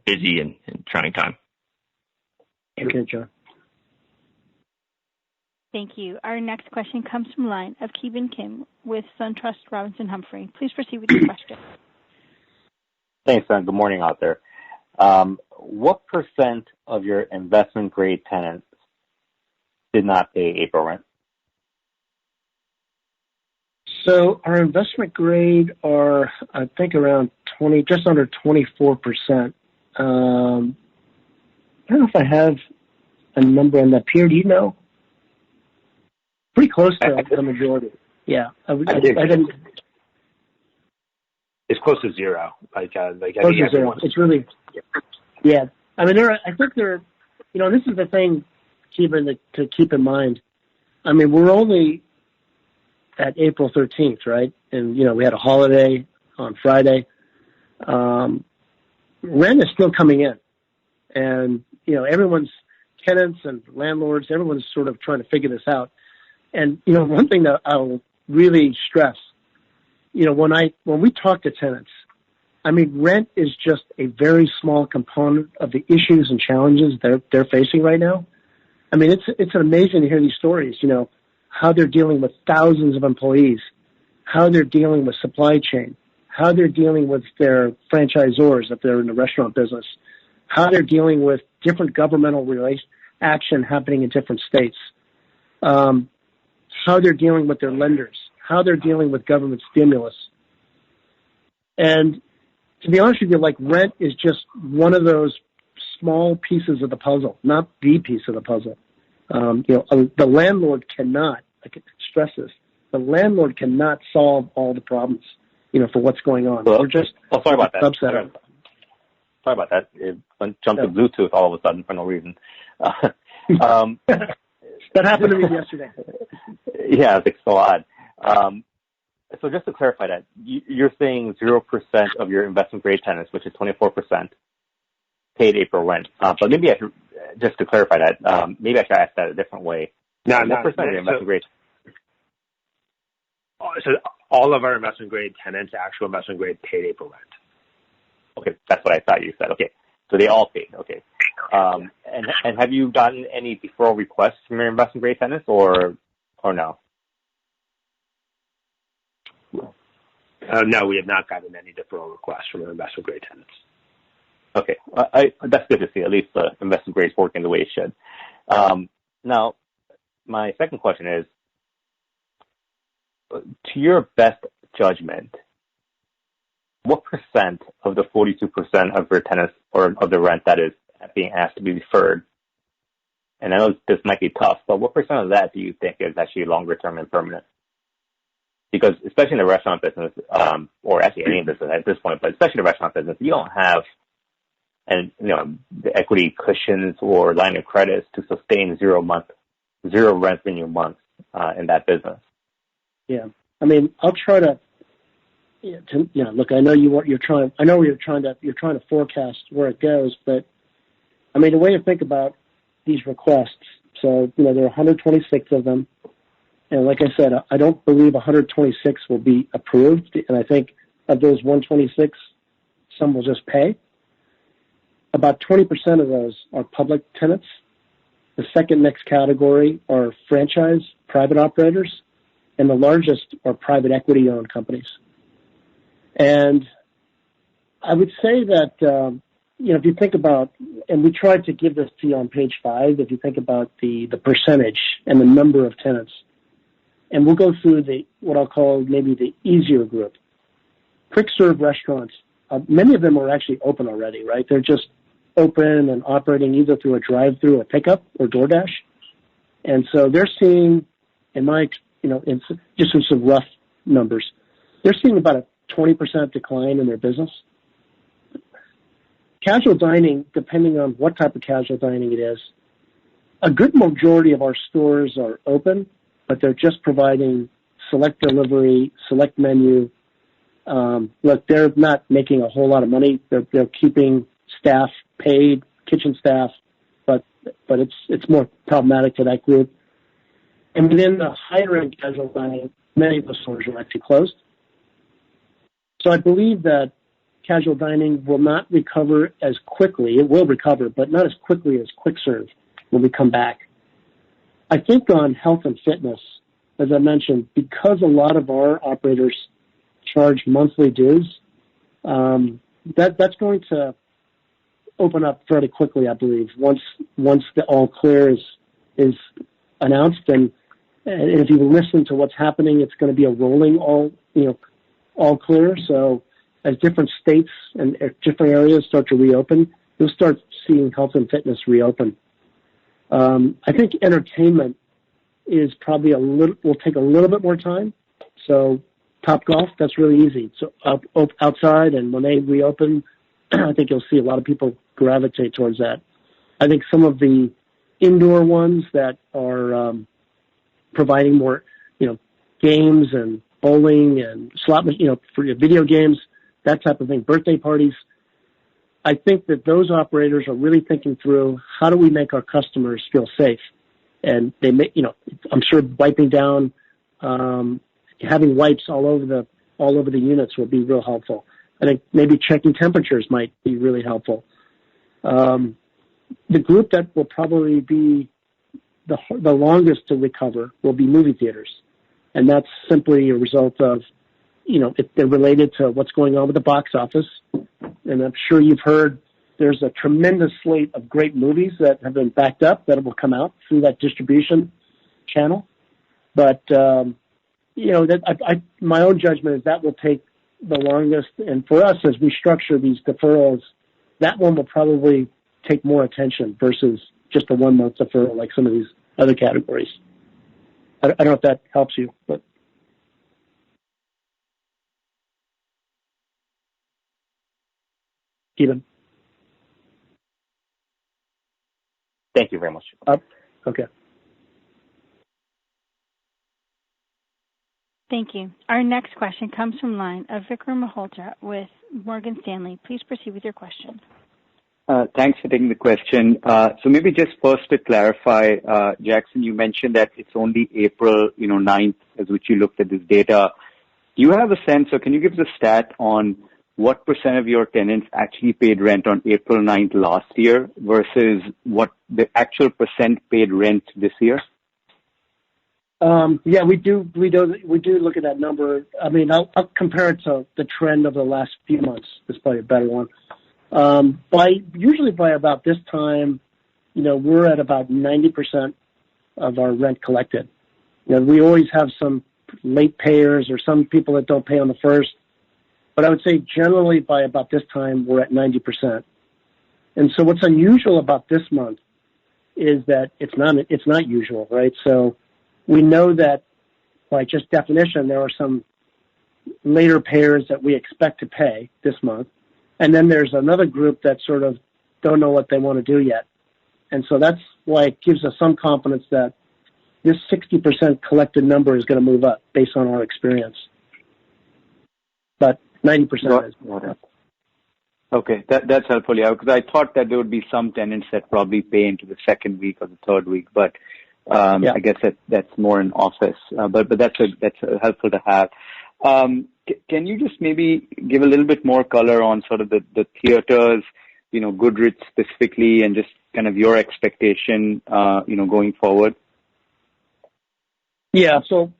busy and trying time. Okay, John. Thank you. Our next question comes from the line of Ki Bin Kim with SunTrust Robinson Humphrey. Please proceed with your question. Thanks, son. Good morning out there. What % of your investment grade tenants did not pay April rent? So our investment grade are, I think, around just under 24%. I don't know if I have a number on that. Pierre, do you know? Pretty close to the majority. Yeah, I didn't. It's close to zero. Close to zero. It's really, yeah. I mean, I think they're, this is the thing, Keeban, to keep in mind. I mean, we're only at April 13th, right? And, we had a holiday on Friday. Rent is still coming in. And, everyone's tenants and landlords, everyone's sort of trying to figure this out. And, one thing that I'll really stress, when we talk to tenants, I mean, rent is just a very small component of the issues and challenges they're facing right now. I mean, it's amazing to hear these stories, how they're dealing with thousands of employees, how they're dealing with supply chain, how they're dealing with their franchisors if they're in the restaurant business, how they're dealing with different governmental action happening in different states, how they're dealing with their lenders, how they're dealing with government stimulus. And to be honest with you, rent is just one of those small pieces of the puzzle, not the piece of the puzzle. The landlord cannot, I can stress this, the landlord cannot solve all the problems, for what's going on. Well, we're just sorry about that. Sorry about that. It jumped to Bluetooth all of a sudden for no reason. That happened to me yesterday. Yeah, it's so odd. So just to clarify that, you're saying 0% of your investment grade tenants, which is 24%, paid April rent. But maybe I should, just to clarify that, maybe I should ask that a different way. No, what percent of your investment grade? So all of our investment grade tenants, actual investment grade, paid April rent. Okay, that's what I thought you said. Okay, so they all paid. Okay, and have you gotten any deferral requests from your investment grade tenants, or no? No, we have not gotten any deferral requests from our investment-grade tenants. Okay. That's good to see. At least the investment grade is working the way it should. Now, my second question is, to your best judgment, what percent of the 42% of your tenants or of the rent that is being asked to be deferred, and I know this might be tough, but what percent of that do you think is actually longer term and permanent? Because especially in the restaurant business, or actually any business at this point, but especially the restaurant business, you don't have the equity cushions or line of credits to sustain zero rent renewal months in that business. Yeah, I mean, I'll try to. Look, I know you're trying to forecast where it goes, but I mean, the way to think about these requests. So there are 126 of them, and like I said, I don't believe 126 will be approved, and I think of those 126, some will just pay. About 20% of those are public tenants. The second next category are franchise private operators, and the largest are private equity-owned companies. And I would say that, if you think about, and we tried to give this to you on page 5, if you think about the percentage and the number of tenants, and we'll go through what I'll call maybe the easier group. Quick serve restaurants, many of them are actually open already, right? They're just open and operating either through a drive-through, a pickup, or DoorDash. And so they're seeing, in just some rough numbers, they're seeing about a 20% decline in their business. Casual dining, depending on what type of casual dining it is, a good majority of our stores are open, but they're just providing select delivery, select menu. Look, they're not making a whole lot of money. They're keeping staff paid, kitchen staff, but it's more problematic to that group. And within the higher end casual dining, many of the stores are actually closed. So I believe that casual dining will not recover as quickly. It will recover, but not as quickly as quick serve when we come back. I think on health and fitness, as I mentioned, because a lot of our operators charge monthly dues, that's going to open up fairly quickly, I believe, once the all clear is announced. And if you listen to what's happening, it's going to be a rolling all clear. So as different states and different areas start to reopen, you'll start seeing health and fitness reopen. I think entertainment is probably will take a little bit more time. So Topgolf, that's really easy. So outside, and when they reopen, I think you'll see a lot of people gravitate towards that. I think some of the indoor ones that are providing more, games and bowling and slot, for your video games, that type of thing, birthday parties. I think that those operators are really thinking through, how do we make our customers feel safe? And they may, I'm sure wiping down, having wipes all over the units will be real helpful. I think maybe checking temperatures might be really helpful. The group that will probably be the longest to recover will be movie theaters. And that's simply a result of, if they're related to what's going on with the box office. And I'm sure you've heard there's a tremendous slate of great movies that have been backed up that will come out through that distribution channel. But, my own judgment is that will take the longest. And for us, as we structure these deferrals, that one will probably take more attention versus just a 1 month deferral like some of these other categories. I don't know if that helps you, but. Steven? Thank you very much. Okay. Thank you. Our next question comes from line of Vikram Malhotra with Morgan Stanley. Please proceed with your question. Thanks for taking the question. So maybe just first to clarify, Jackson, you mentioned that it's only April 9th as which you looked at this data. Do you have a sense, or can you give us a stat on what percent of your tenants actually paid rent on April 9th last year versus what the actual percent paid rent this year? Yeah, we do look at that number. I mean, I'll compare it to the trend of the last few months. It's probably a better one. Usually by about this time, we're at about 90% of our rent collected. We always have some late payers or some people that don't pay on the first, but I would say generally by about this time, we're at 90%. And so what's unusual about this month is that it's not usual, right? So we know that by just definition, there are some later payers that we expect to pay this month. And then there's another group that sort of don't know what they want to do yet. And so that's why it gives us some confidence that this 60% collected number is going to move up based on our experience. But 90% is more up. Okay, that's helpful, yeah, because I thought that there would be some tenants that probably pay into the second week or the third week, but I guess that's more in office. But that's helpful to have. Can you just maybe give a little bit more color on sort of the theaters, Goodrich specifically, and just kind of your expectation, going forward? Yeah, so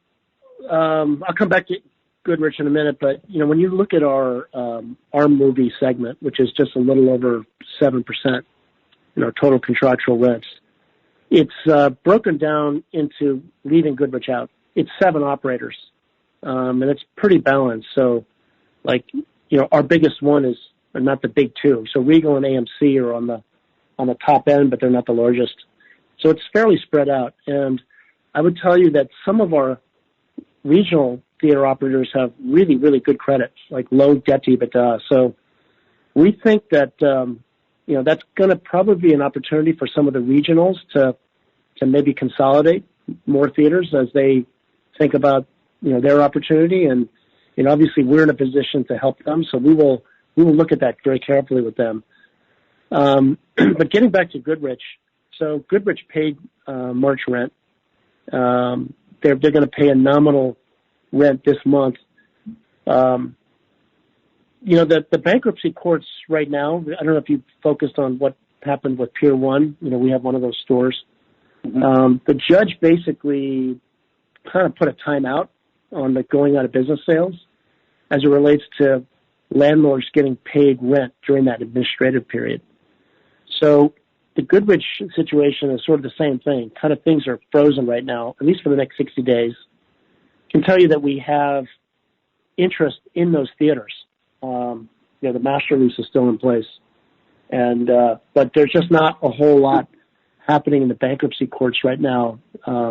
I'll come back to Goodrich in a minute, but when you look at our movie segment, which is just a little over 7%, total contractual rents, it's broken down into leaving Goodrich out. It's 7 operators, and it's pretty balanced. So, our biggest one is not the big 2. So Regal and AMC are on the top end, but they're not the largest. So it's fairly spread out. And I would tell you that some of our regional theater operators have really, really good credits, like low debt to EBITDA. So we think that, that's going to probably be an opportunity for some of the regionals to maybe consolidate more theaters as they think about, their opportunity. And, obviously we're in a position to help them. So we will look at that very carefully with them. But getting back to Goodrich, so Goodrich paid March rent. They're going to pay a nominal rent this month. The bankruptcy courts right now, I don't know if you focused on what happened with Pier 1. We have one of those stores. Mm-hmm. The judge basically kind of put a timeout on the going out of business sales as it relates to landlords getting paid rent during that administrative period. So the Goodrich situation is sort of the same thing. Kind of things are frozen right now, at least for the next 60 days. I can tell you that we have interest in those theaters. The master lease is still in place. And but there's just not a whole lot happening in the bankruptcy courts right now,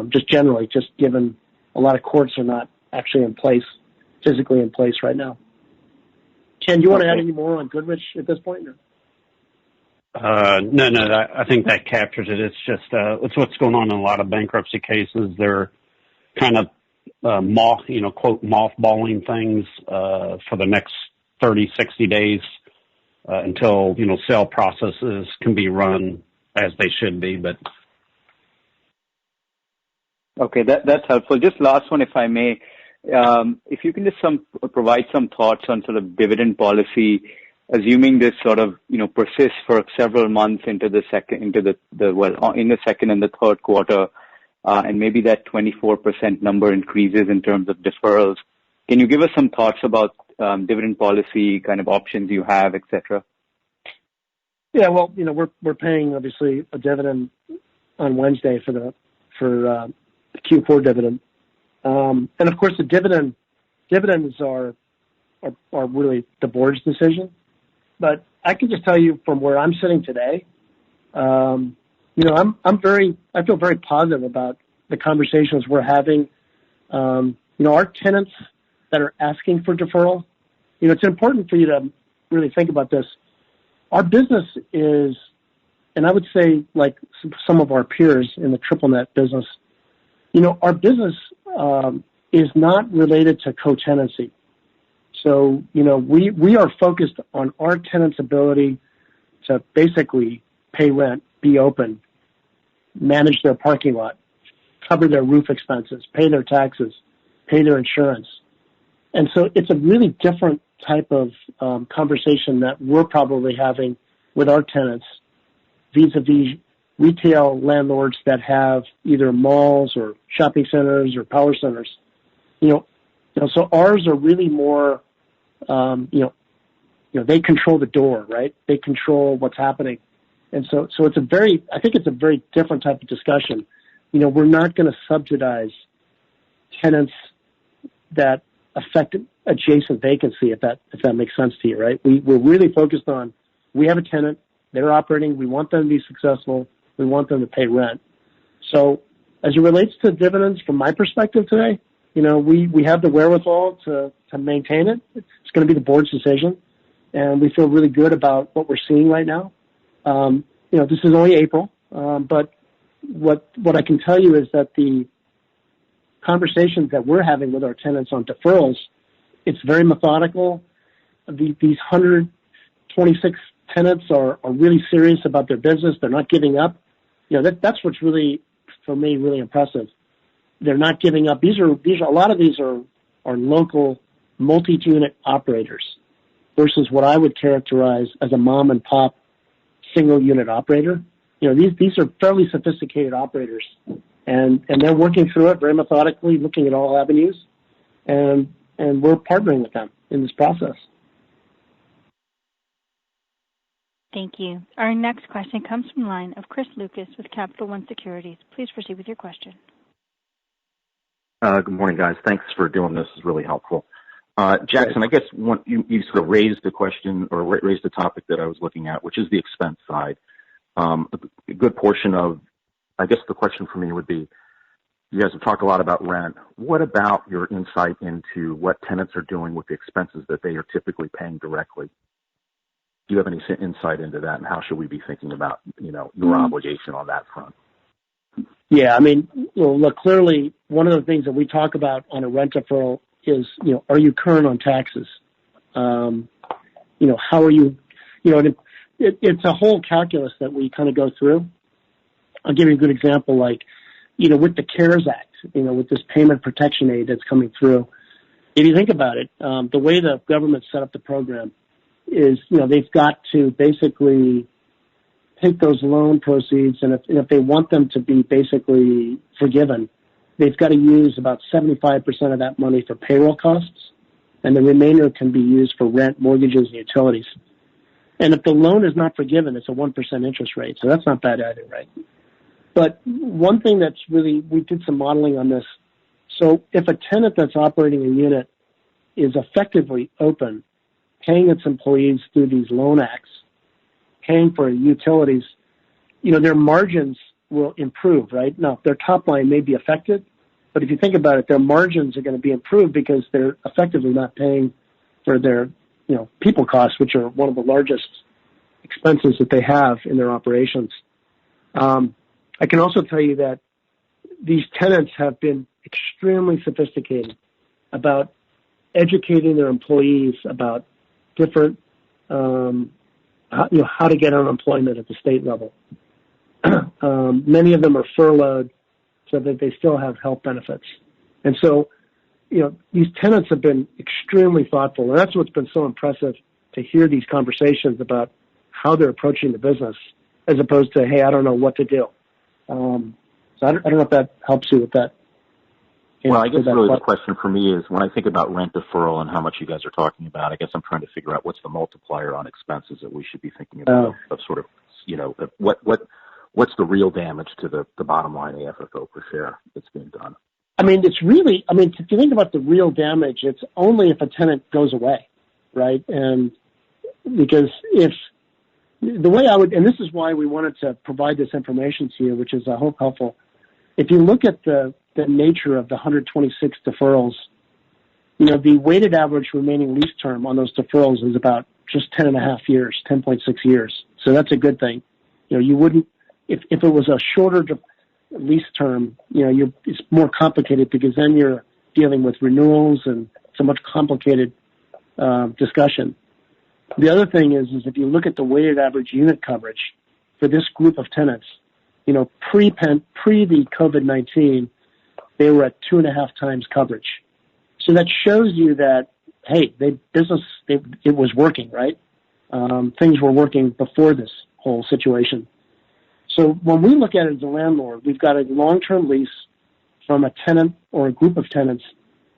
just generally, just given a lot of courts are not actually in place, physically in place right now. Ken, do you want to add any more on Goodrich at this point? No, I think that captures it. It's just, it's what's going on in a lot of bankruptcy cases. They're kind of, quote, mothballing things, for the next 30, 60 days, until, sale processes can be run as they should be, but. Okay, that's helpful. Just last one, if I may. If you can just provide some thoughts on sort of dividend policy, assuming this sort of, persists for several months into the second, in the second and the third quarter, and maybe that 24% number increases in terms of deferrals. Can you give us some thoughts about dividend policy, kind of options you have, et cetera? Yeah, well, we're paying obviously a dividend on Wednesday for the Q4 dividend, and of course the dividends are really the board's decision. But I can just tell you from where I'm sitting today, I feel very positive about the conversations we're having. Our tenants that are asking for deferral, it's important for you to really think about this. Our business is, and I would say like some of our peers in the triple net business, our business is not related to co-tenancy. So, we are focused on our tenants' ability to basically pay rent, be open, manage their parking lot, cover their roof expenses, pay their taxes, pay their insurance. And so it's a really different type of conversation that we're probably having with our tenants vis-a-vis retail landlords that have either malls or shopping centers or power centers. So ours are really more, they control the door, right? They control what's happening. And so I think it's a very different type of discussion. We're not going to subsidize tenants that affect adjacent vacancy, if that makes sense to you, right? We're really focused on, we have a tenant, they're operating, we want them to be successful, we want them to pay rent. So as it relates to dividends, from my perspective today, we have the wherewithal to maintain it. It's going to be the board's decision, and we feel really good about what we're seeing right now. This is only April, but what I can tell you is that the conversations that we're having with our tenants on deferrals, it's very methodical. These 126 tenants are really serious about their business. They're not giving up. That's what's really, for me, really impressive. They're not giving up. A lot of these are local multi-unit operators versus what I would characterize as a mom and pop single unit operator. These are fairly sophisticated operators, and they're working through it very methodically, looking at all avenues, and we're partnering with them in this process. Thank you. Our next question comes from the line of Chris Lucas with Capital One Securities. Please proceed with your question. Good morning, guys. Thanks for doing this. It's really helpful. Jackson, I guess you sort of raised the question or raised the topic that I was looking at, which is the expense side. A good portion of, I guess the question for me would be, you guys have talked a lot about rent. What about your insight into what tenants are doing with the expenses that they are typically paying directly? Do you have any insight into that, and how should we be thinking about, your obligation on that front? Yeah, look, clearly one of the things that we talk about on a rent deferral is, are you current on taxes? How are you, it's a whole calculus that we kind of go through. I'll give you a good example, like, with the CARES Act, with this payment protection aid that's coming through. If you think about it, the way the government set up the program is, they've got to basically take those loan proceeds, and if they want them to be basically forgiven, they've got to use about 75% of that money for payroll costs, and the remainder can be used for rent, mortgages, and utilities. And if the loan is not forgiven, it's a 1% interest rate, so that's not bad either, right? But one thing that's really, we did some modeling on this. So if a tenant that's operating a unit is effectively open, paying its employees through these loan acts, paying for utilities, their margins will improve, right? Now, their top line may be affected, but if you think about it, their margins are going to be improved because they're effectively not paying for their, people costs, which are one of the largest expenses that they have in their operations. I can also tell you that these tenants have been extremely sophisticated about educating their employees about different, how to get unemployment at the state level. Many of them are furloughed so that they still have health benefits. And so, these tenants have been extremely thoughtful, and that's what's been so impressive, to hear these conversations about how they're approaching the business, as opposed to, hey, I don't know what to do. So I don't know if that helps you with that. Well, I guess really the question for me is, when I think about rent deferral and how much you guys are talking about, I guess I'm trying to figure out what's the multiplier on expenses that we should be thinking about, of sort of, what's the real damage to the bottom line AFFO per share that's being done? It's really, if you think about the real damage, it's only if a tenant goes away, right? And because if the way I would, and this is why we wanted to provide this information to you, which is, I hope, helpful. If you look at the nature of the 126 deferrals, the weighted average remaining lease term on those deferrals is about just 10.5 years, 10.6 years. So that's a good thing. You wouldn't, if it was a shorter lease term, it's more complicated, because then you're dealing with renewals and it's a much complicated discussion. The other thing is if you look at the weighted average unit coverage for this group of tenants, pre the COVID-19, they were at 2.5 times coverage. So that shows you that, hey, it was working, right? Things were working before this whole situation. So when we look at it as a landlord, we've got a long-term lease from a tenant or a group of tenants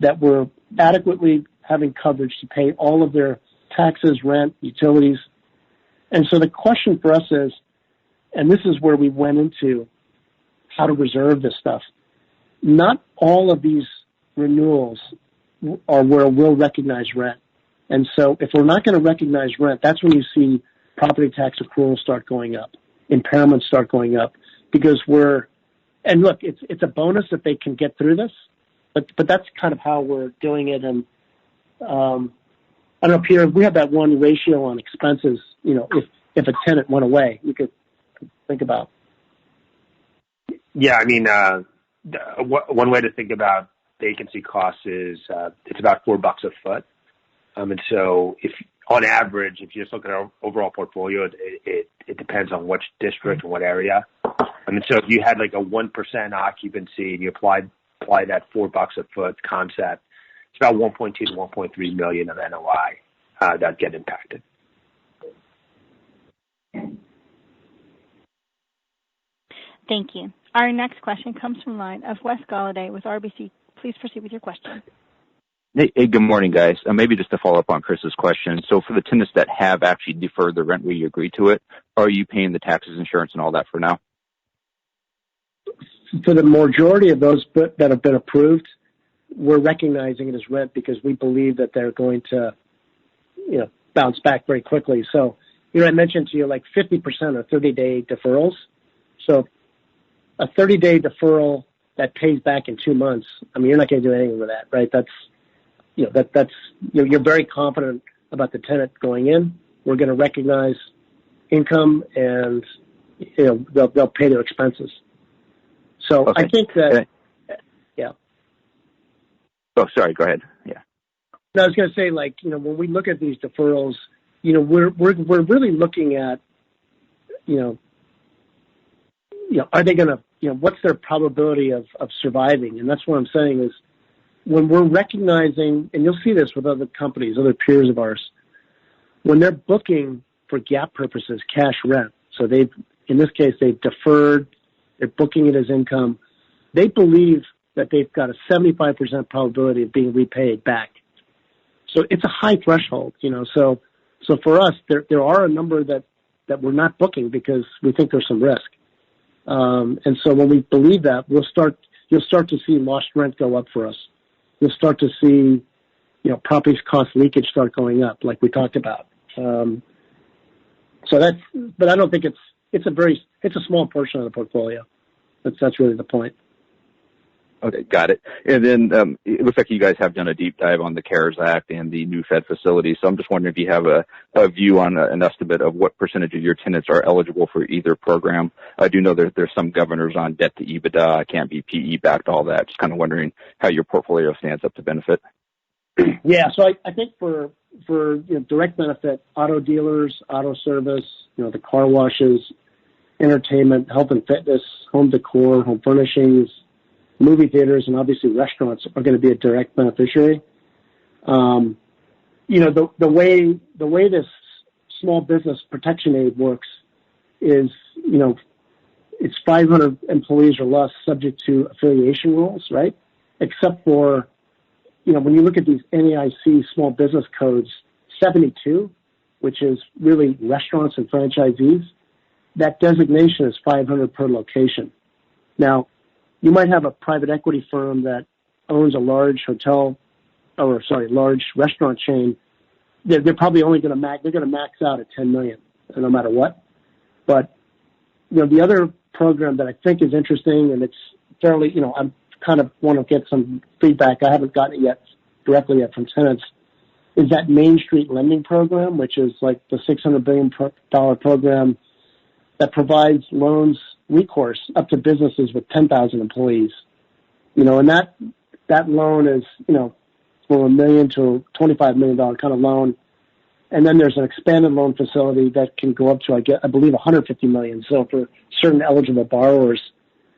that we're adequately having coverage to pay all of their taxes, rent, utilities. And so the question for us is, and this is where we went into how to reserve this stuff, not all of these renewals are where we'll recognize rent. And so if we're not going to recognize rent, that's when you see property tax accruals start going up, impairments start going up, because and look, it's a bonus if they can get through this, but that's kind of how we're doing it. And I don't know, Peter, we have that one ratio on expenses, if a tenant went away, you could think about. Yeah, I mean, one way to think about vacancy costs is it's about $4 a foot. And so if on average, if you just look at our overall portfolio, it depends on which district and what area. I mean, so if you had like a 1% occupancy and you apply that $4 a foot concept, it's about 1.2 to 1.3 million of NOI that get impacted. Thank you. Our next question comes from the line of Wes Golladay with RBC. Please proceed with your question. Hey, good morning, guys. Maybe just to follow up on Chris's question. So for the tenants that have actually deferred the rent where you agreed to it, are you paying the taxes, insurance, and all that for now? For the majority of those that have been approved, we're recognizing it as rent because we believe that they're going to, bounce back very quickly. So, I mentioned to you like 50% are 30-day deferrals. So a 30-day deferral that pays back in 2 months, I mean, you're not going to do anything with that, right? That's you're very confident about the tenant going in. We're going to recognize income and, they'll pay their expenses. So okay. I think that, yeah. Oh, sorry. Go ahead. Yeah. No, I was going to say, when we look at these deferrals, we're really looking at, are they going to, what's their probability of surviving? And that's what I'm saying is when we're recognizing, and you'll see this with other companies, other peers of ours, when they're booking for GAAP purposes, cash rent. So in this case, they've deferred, they're booking it as income. They believe that they've got a 75% probability of being repaid back. So it's a high threshold, So for us, there are a number that we're not booking because we think there's some risk. And so when we believe that, you'll start to see lost rent go up for us. You'll start to see, properties cost leakage start going up, like we talked about. But I don't think it's a small portion of the portfolio. That's really the point. Okay, got it. And then it looks like you guys have done a deep dive on the CARES Act and the new Fed facility. So I'm just wondering if you have a view on an estimate of what percentage of your tenants are eligible for either program. I do know there's some governors on debt to EBITDA, can't be PE backed, all that. Just kind of wondering how your portfolio stands up to benefit. Yeah, so I think for direct benefit, auto dealers, auto service, the car washes, entertainment, health and fitness, home decor, home furnishings, movie theaters, and obviously restaurants are going to be a direct beneficiary. The way this small business protection aid works is, it's 500 employees or less subject to affiliation rules, right? Except for, when you look at these NAIC small business codes, 72, which is really restaurants and franchisees, that designation is 500 per location. Now, you might have a private equity firm that owns a large large restaurant chain. They're probably only going to max out at 10 million, no matter what. But, the other program that I think is interesting, and it's fairly, I'm kind of want to get some feedback. I haven't gotten it directly from tenants, is that Main Street lending program, which is like the $600 billion program that provides loans recourse up to businesses with 10,000 employees. And that loan is, from $1 million to $25 million kind of loan. And then there's an expanded loan facility that can go up to, I believe, $150 million. So for certain eligible borrowers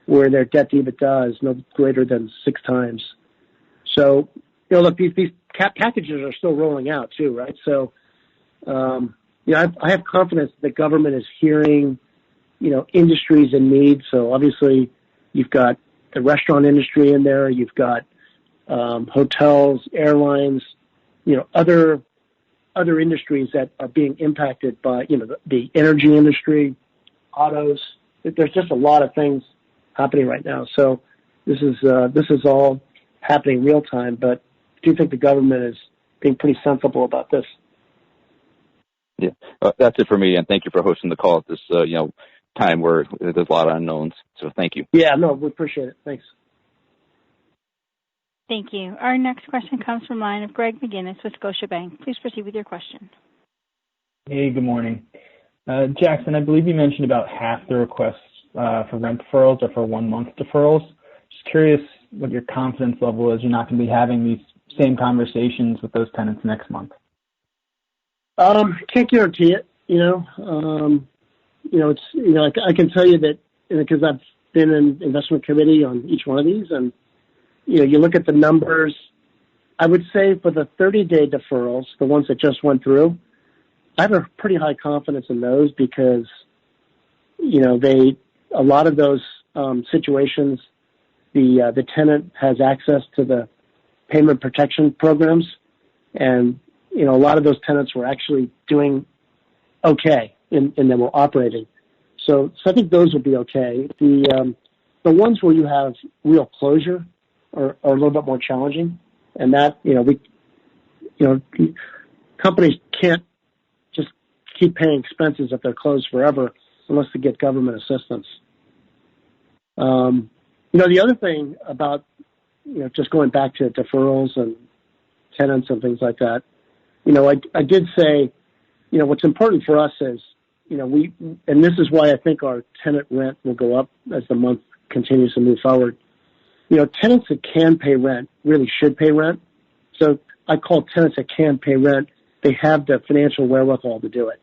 where their debt to EBITDA is no greater than 6 times. So, look, these packages are still rolling out too, right? So, I have confidence that the government is hearing, industries in need. So obviously you've got the restaurant industry in there. You've got hotels, airlines, other industries that are being impacted by, the energy industry, autos. There's just a lot of things happening right now. So this is all happening real time, but I do think the government is being pretty sensible about this. Yeah, that's it for me, and thank you for hosting the call at this, time where there's a lot of unknowns. So thank you. Yeah, no, we appreciate it. Thanks. Thank you. Our next question comes from the line of Greg McGinnis with Scotiabank. Please proceed with your question. Hey, good morning. Jackson, I believe you mentioned about half the requests for rent deferrals are for 1 month deferrals. Just curious what your confidence level is you're not going to be having these same conversations with those tenants next month. Can't guarantee it. I can tell you that because I've been in investment committee on each one of these, and you look at the numbers. I would say for the 30-day deferrals, the ones that just went through, I have a pretty high confidence in those because a lot of those situations, the tenant has access to the payment protection programs, and a lot of those tenants were actually doing okay and they were operating. So I think those will be okay. The ones where you have real closure are a little bit more challenging, and that companies can't just keep paying expenses if they're closed forever unless they get government assistance. The other thing about just going back to deferrals and tenants and things like that, I did say, what's important for us is, and this is why I think our tenant rent will go up as the month continues to move forward. Tenants that can pay rent really should pay rent. So I call tenants that can pay rent, they have the financial wherewithal to do it.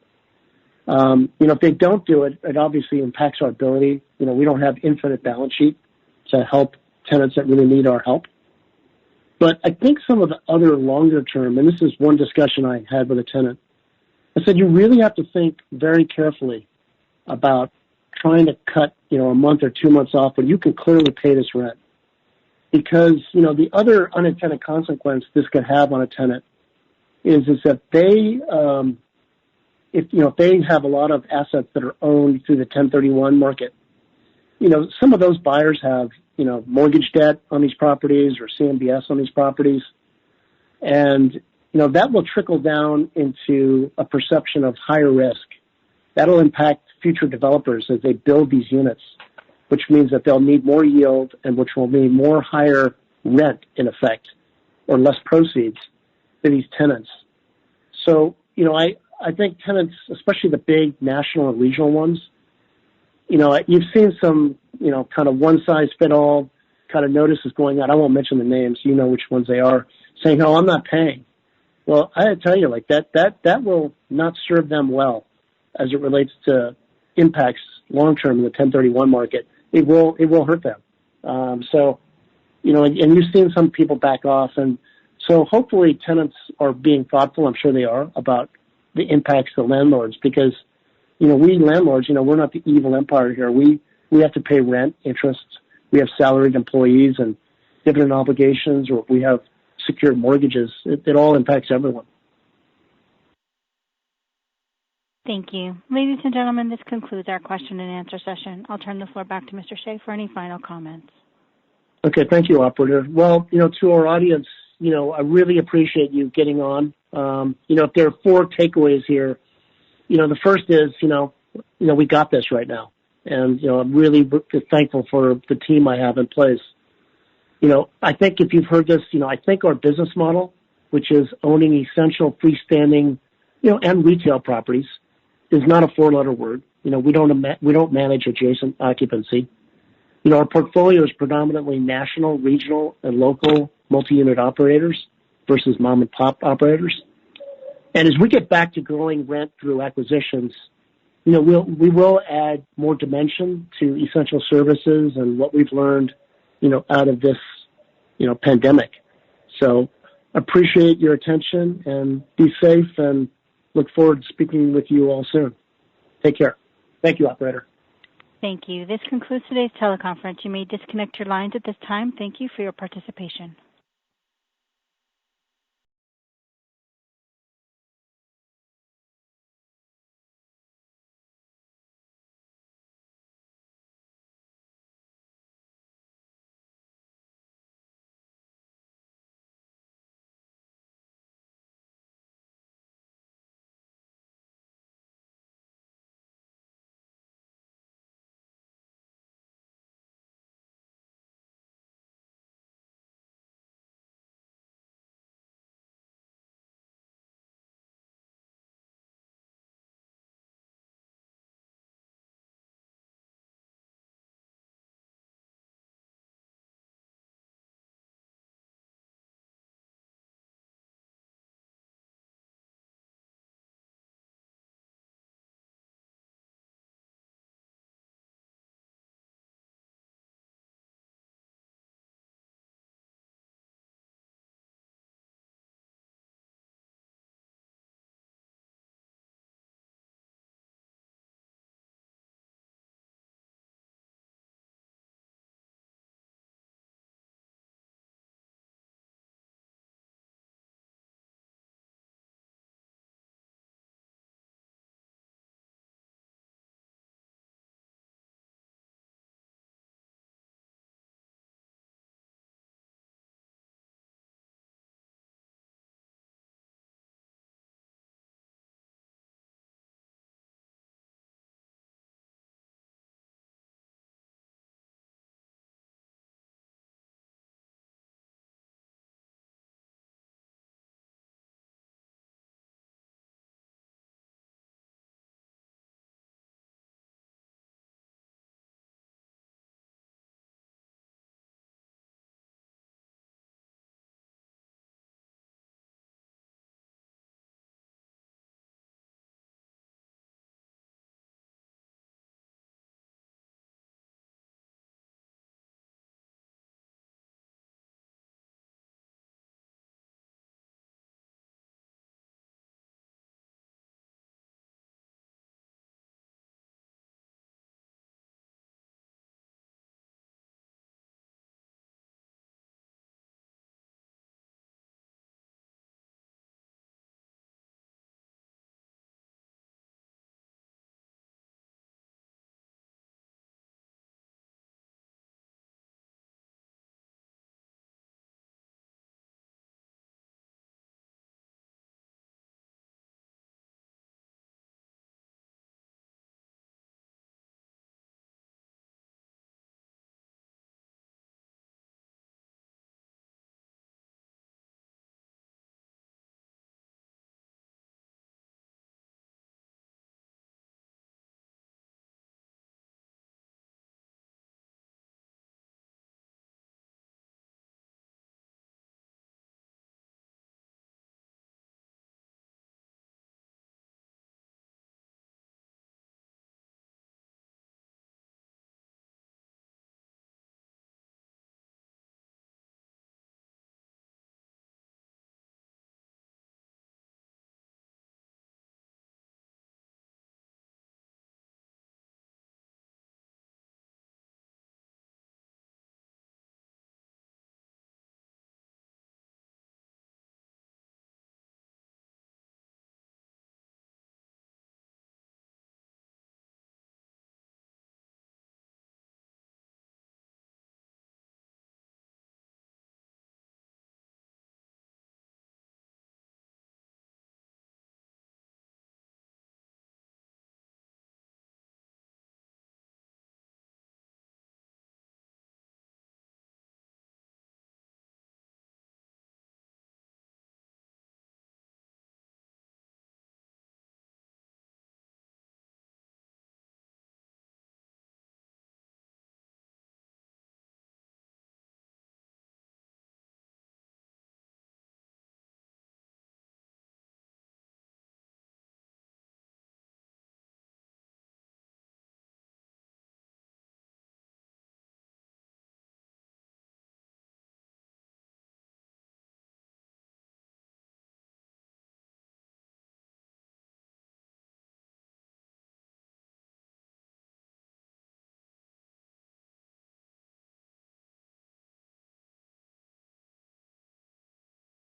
If they don't do it, it obviously impacts our ability. We don't have infinite balance sheet to help tenants that really need our help. But I think some of the other longer term, and this is one discussion I had with a tenant, I said, you really have to think very carefully about trying to cut, a month or 2 months off when you can clearly pay this rent. Because, the other unintended consequence this could have on a tenant is that they, if they have a lot of assets that are owned through the 1031 market, some of those buyers have, mortgage debt on these properties or CMBS on these properties. And, that will trickle down into a perception of higher risk. That'll impact future developers as they build these units, which means that they'll need more yield and which will mean more higher rent in effect or less proceeds to these tenants. So, I think tenants, especially the big national and regional ones, you've seen some, kind of one-size-fit-all kind of notices going out. I won't mention the names. You know which ones they are, saying, "Oh, I'm not paying." Well, I tell you, that will not serve them well as it relates to impacts long-term in the 1031 market. It will hurt them. And you've seen some people back off. And so hopefully tenants are being thoughtful. I'm sure they are about the impacts to landlords because, we landlords, we're not the evil empire here. We have to pay rent, interest. We have salaried employees and dividend obligations, or we have secured mortgages. It all impacts everyone. Thank you. Ladies and gentlemen, this concludes our question and answer session. I'll turn the floor back to Mr. Hsieh for any final comments. Okay, thank you, operator. Well, to our audience, I really appreciate you getting on. If there are 4 takeaways here, the first is, we got this right now. And, I'm really thankful for the team I have in place. I think if you've heard this, I think our business model, which is owning essential freestanding, and retail properties, is not a 4-letter word. We don't manage adjacent occupancy. Our portfolio is predominantly national, regional, and local multi-unit operators versus mom and pop operators. And as we get back to growing rent through acquisitions, we will add more dimension to essential services and what we've learned, out of this, pandemic. So appreciate your attention and be safe and look forward to speaking with you all soon. Take care. Thank you, operator. Thank you. This concludes today's teleconference. You may disconnect your lines at this time. Thank you for your participation.